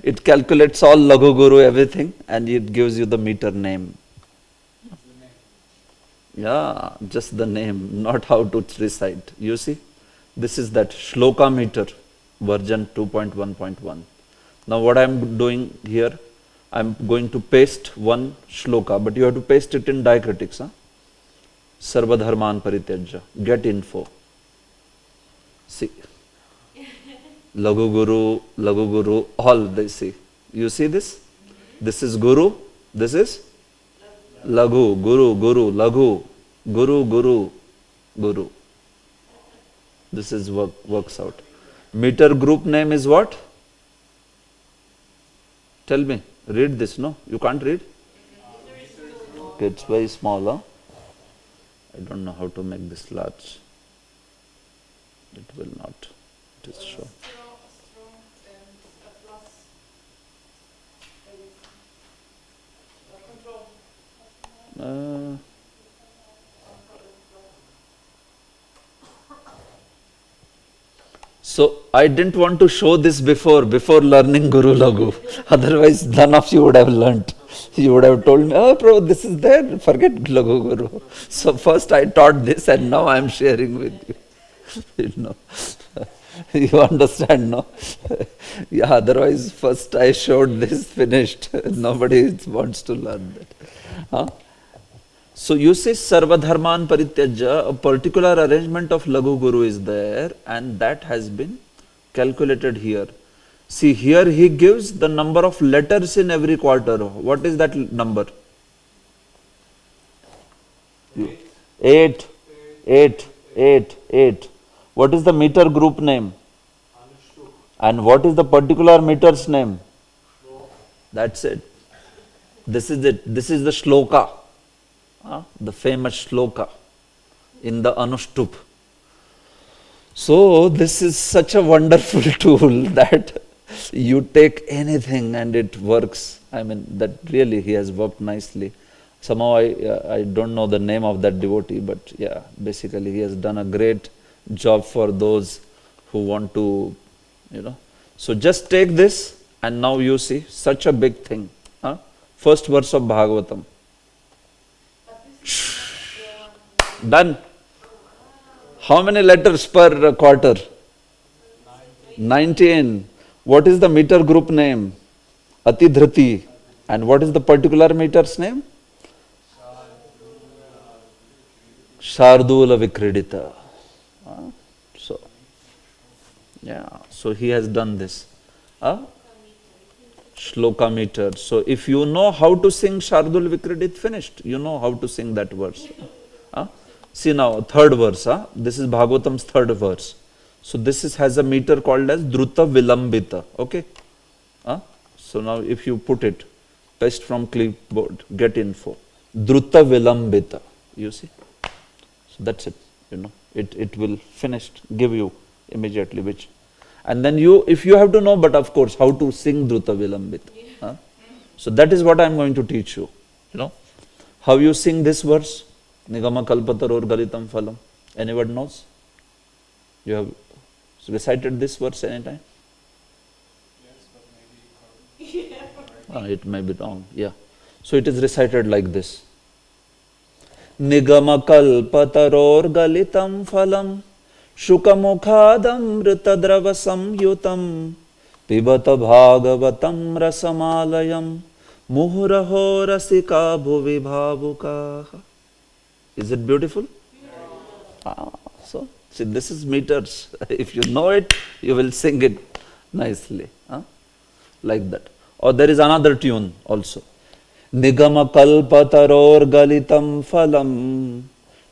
It calculates all Lagu Guru, everything, and it gives you the meter name. Yeah, just the name, not how to recite. You see, this is that Shloka meter, version 2.1.1. Now what I am doing here, I am going to paste one Shloka, but you have to paste it in diacritics. Sarva dharman parityajya, get info. See, Lagu Guru, all they see. You see this? This is Guru, this is Lagu, Guru, Lagu, Guru. This is works out. Meter group name is what? Tell me. Read this, no? You can't read? Okay, it's very small, huh? I don't know how to make this large. It will not. It is shown. Strong and a plus. Control. So I didn't want to show this before learning Guru Lagu. Otherwise, none of you would have learnt. You would have told me, oh, Prabhu, this is there. Forget Lagu Guru. So first I taught this, and now I am sharing with you. You understand, no? Yeah. Otherwise, first I showed this, finished. Nobody wants to learn that. Huh? So you say Sarva Dharman Parityajya, a particular arrangement of Lagu Guru is there, and that has been calculated here. See, here he gives the number of letters in every quarter. What is that number? 8. What is the meter group name? And what is the particular meter's name? That's it. This is it. This is the shloka. The famous shloka in the Anushtup. So this is such a wonderful tool that you take anything and it works. I mean, that really he has worked nicely. Somehow I don't know the name of that devotee, but yeah, basically he has done a great job for those who want to, So just take this, and now you see such a big thing. First verse of Bhagavatam. Done. How many letters per quarter? 19. What is the meter group name? Atidhriti. And what is the particular meter's name? Shardula Vikridita. So, yeah. So he has done this. Shloka meter. So if you know how to sing Shardul Vikridit, finished. You know how to sing that verse. See now, third verse. This is Bhagavatam's third verse. So this has a meter called as Druta Vilambita. Okay. So now if you put it, paste from clipboard, get info. Druta Vilambita. You see. So that's it. It will finish, give you immediately which. And then if you have to know, but of course, how to sing Druta Vilambita. So that is what I am going to teach you. How you sing this verse? Nigama kalpataror galitam phalam. Anyone knows? You have recited this verse anytime? Yes, but maybe It may be wrong. Yeah. So it is recited like this. Nigama kalpataror galitam phalam. Shukamukhadamritadrava samyutam pibata bhagavatam rasamalayam muhuraho rasika bhuvi bhavukaha. Is it beautiful? So, see, this is meters. If you know it, you will sing it nicely. Like that. Or there is another tune also. Nigama kalpataror galitam phalam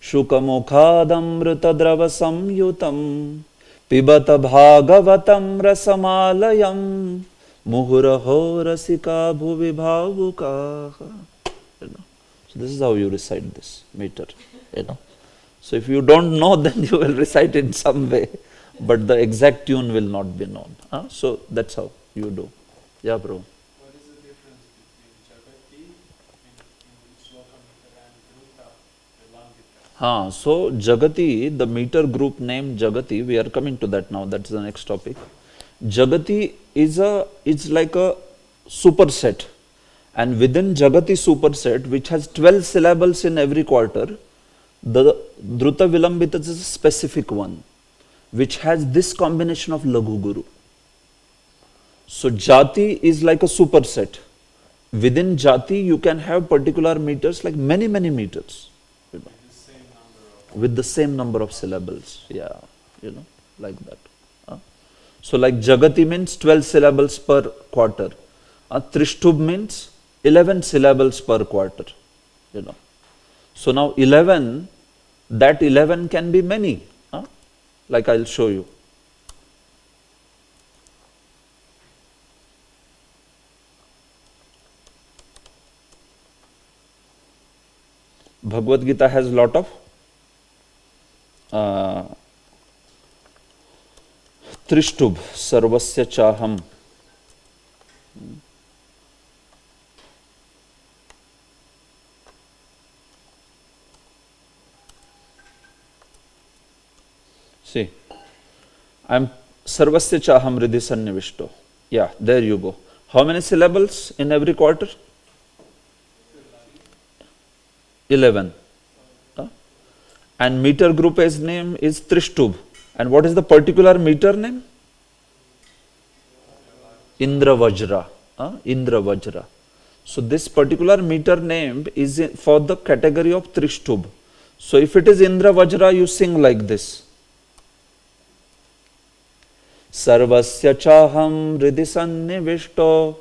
Shukamukhadamritadrava samyutam pibata bhagavatam rasamalayam muhuraho rasika bhuvi bhavukaha. So this is how you recite this meter. So if you don't know, then you will recite in some way, but the exact tune will not be known. So that's how. You do. Yeah, bro. What is the difference between Jagati in Shlokamita and Druta, the Lambita? So Jagati, the meter group name Jagati, we are coming to that now. That's the next topic. Jagati is like a superset, and within Jagati superset, which has 12 syllables in every quarter, the Druta Vilambita is a specific one, which has this combination of Laghu Guru. So Jati is like a superset. Within Jati, you can have particular meters, like many meters, you know, with the same number of syllables. Yeah, you know, like that. So like Jagati means 12 syllables per quarter. Trishtubh means 11 syllables per quarter. You know. So now 11, that 11 can be many. Like I'll show you. Bhagavad Gita has a lot of Trishtubh, Sarvasya Chaham. See, I'm Sarvasya Chaham Riddhi Sannivishto. Yeah, there you go. How many syllables in every quarter? 11. And meter group as name is Trishtubh. And what is the particular meter name? Indra Vajra. Indra Vajra. So this particular meter name is for the category of Trishtubh. So if it is Indra Vajra, you sing like this. Sarvasya chaham hridhi sannivishto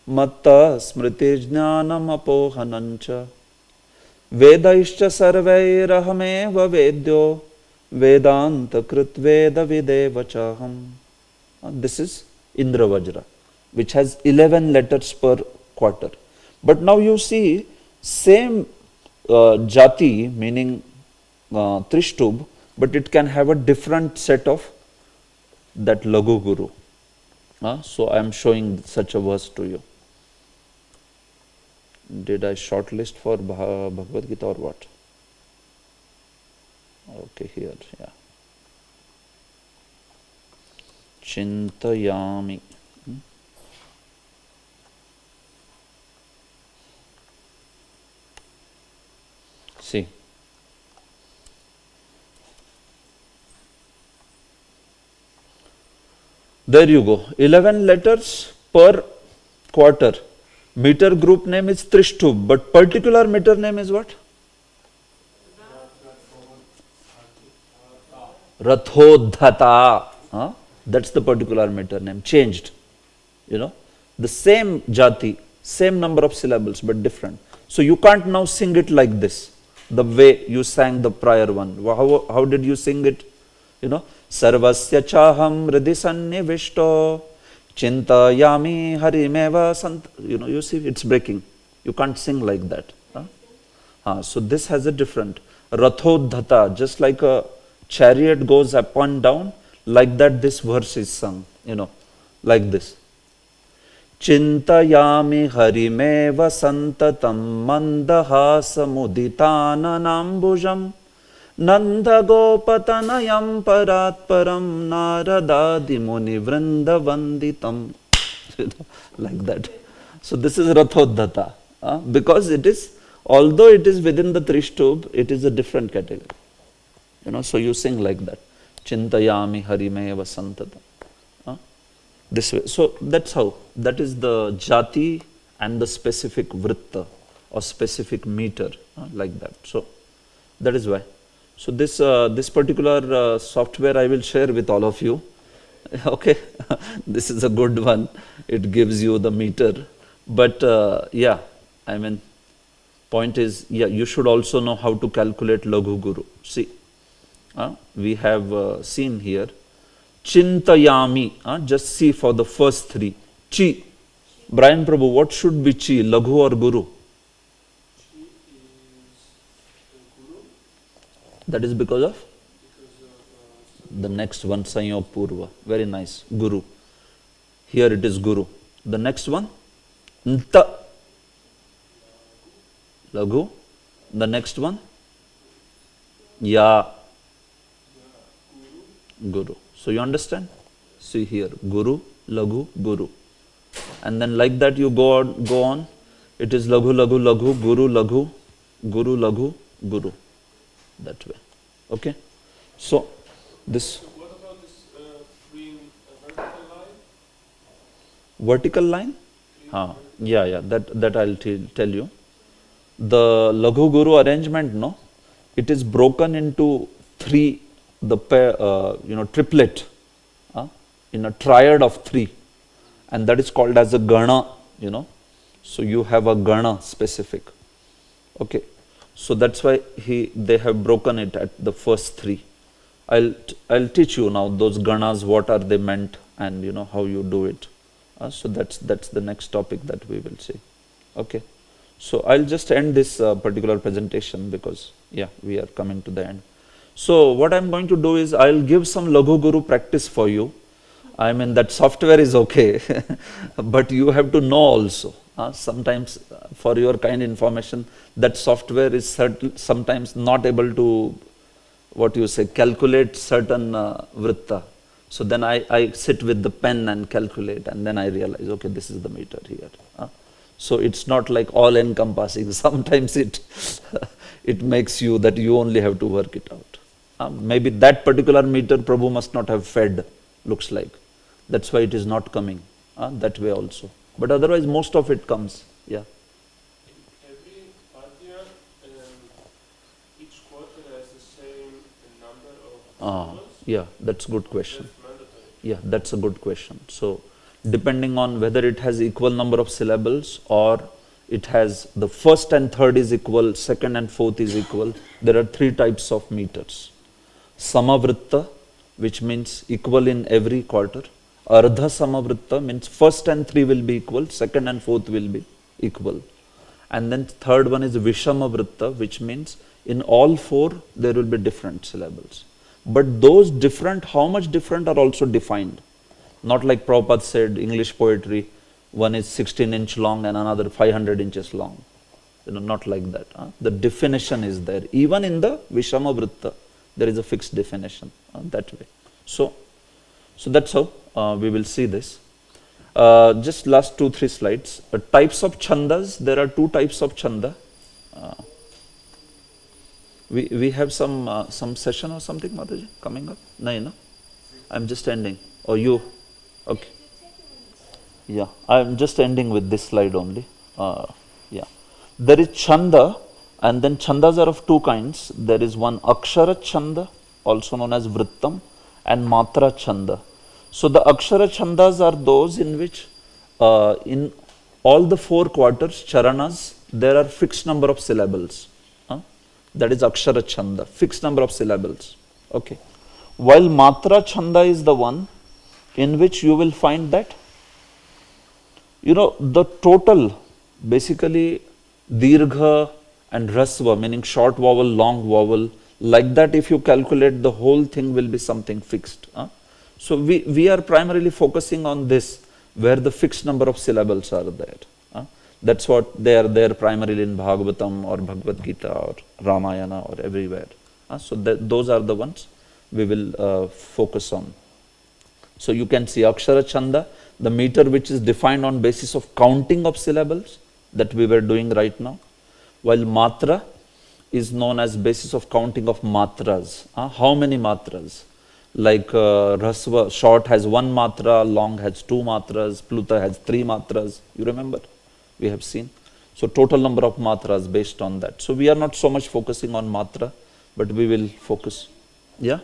matta smriti jnanam apohanancha vedaischa sarvairahameva vedyo vedanta krit veda videva chaham. This is Indra Vajra, which has 11 letters per quarter. But now you see same jati, meaning Trishtubh, but it can have a different set of that Laghu Guru. So I am showing such a verse to you. Did I shortlist for Bhagavad Gita or what? Okay, here, yeah. Chintayami. See. There you go. 11 letters per quarter. Meter group name is Trishtubh, but particular meter name is what? Rathodhata. That's the particular meter name. Changed. You know, the same jati, same number of syllables, but different. So you can't now sing it like this, the way you sang the prior one. How did you sing it? You know, Sarvasya chaham hridhi sannivishto chintayami harimeva sant. You know, you see, it's breaking. You can't sing like that. So this has a different rathodhata, just like a chariot goes up and down, like that this verse is sung, you know, like this. Chintayami harimeva santatam mandahasa muditananambujam Nanda Gopatanayam Paratparam Naradadi Muni Vrinda Vanditam. Like that. So this is Rathodhata. Because it is, although it is within the Trishtubh, it is a different category. You know, so you sing like that. Chintayami Harimeva Santatam. This way. So that's how. That is the jati and the specific vritta or specific meter. Like that. So that is why. So this particular software I will share with all of you. Okay, this is a good one. It gives you the meter. But yeah, I mean, point is, yeah, you should also know how to calculate Laghu Guru. See, we have seen here, Chintayami. Just see for the first three. Chi. Brian Prabhu, what should be Chi, Laghu or Guru? That is because of the next one, Sanyog Purva. Very nice. Guru. Here it is Guru. The next one, Nta, Laghu. The next one, Ya, Guru. So you understand? See here, Guru, Laghu, Guru. And then like that you go on. It is Laghu, Laghu, Laghu, Guru, Laghu, Guru, Laghu, Guru. That way. Okay? So, this What about this green vertical line? vertical line? Yeah, that I'll tell you. The Laghu Guru arrangement, no? It is broken into three, the pair, triplet, in a triad of three. And that is called as a Gana, So you have a Gana specific. Okay. So that's why they have broken it at the first three. I'll teach you now those Ganas, what are they meant, and how you do it. So that's the next topic that we will see. Okay. So I'll just end this particular presentation because we are coming to the end. So what I'm going to do is I'll give some Laghu Guru practice for you. I mean that software is okay, but you have to know also. Sometimes for your kind information, that software is sometimes not able to, calculate certain vritta. So then I sit with the pen and calculate, and then I realize, okay, this is the meter here. So it's not like all encompassing. Sometimes it makes you that you only have to work it out. Maybe that particular meter Prabhu must not have fed, looks like. That's why it is not coming that way also. But otherwise most of it comes. Yeah. Every Padya, each quarter has the same number of syllables? Yeah, that's a good question. That's mandatory. Yeah, that's a good question. So depending on whether it has equal number of syllables or it has the first and third is equal, second and fourth is equal, there are three types of meters. Samavritta, which means equal in every quarter. Ardha Samavritta means first and three will be equal, second and fourth will be equal. And then third one is Vishamavritta, which means in all four there will be different syllables. But those different, how much different are also defined. Not like Prabhupada said, English poetry, one is 16-inch long and another 500 inches long. Not like that. The definition is there. Even in the Vishamavritta, there is a fixed definition that way. So that's how we will see this. Just last 2-3 slides. Types of chandas. There are two types of chanda. We have some session or something, Mataji, coming up? No? I'm just ending. Or you? Okay. Yeah, I'm just ending with this slide only. There is chanda, and then chandas are of two kinds. There is one akshara chanda, also known as vrittam, and matra chanda. So the akshara chandas are those in which in all the 4 quarters, charanas, there are fixed number of syllables. That is akshara chanda, fixed number of syllables. Okay. While matra chanda is the one in which you will find that, the total, basically, dirgha and rasva, meaning short vowel, long vowel, like that if you calculate, the whole thing will be something fixed. So we are primarily focusing on this, where the fixed number of syllables are there. That's what they are there primarily in Bhagavatam or Bhagavad Gita or Ramayana or everywhere. So those are the ones we will focus on. So you can see Akshara Chanda, the meter which is defined on basis of counting of syllables that we were doing right now, while Matra is known as basis of counting of matras. How many matras? Like Rasva, short has 1 matra, long has 2 matras, Pluta has 3 matras. You remember? We have seen. So total number of matras based on that. So we are not so much focusing on matra, but we will focus. Yeah?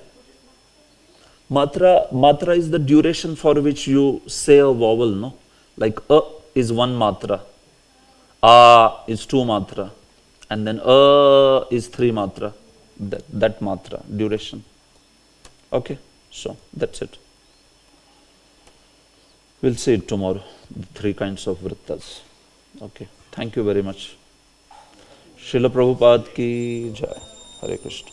Matra is the duration for which you say a vowel, no? Like a is 1 matra, a is 2 matra, and then a is 3 matra. That matra, duration. Okay, so that's it. We'll see it tomorrow, the 3 kinds of vrittas. Okay, thank you very much. Srila Prabhupada ki jai. Hare Krishna.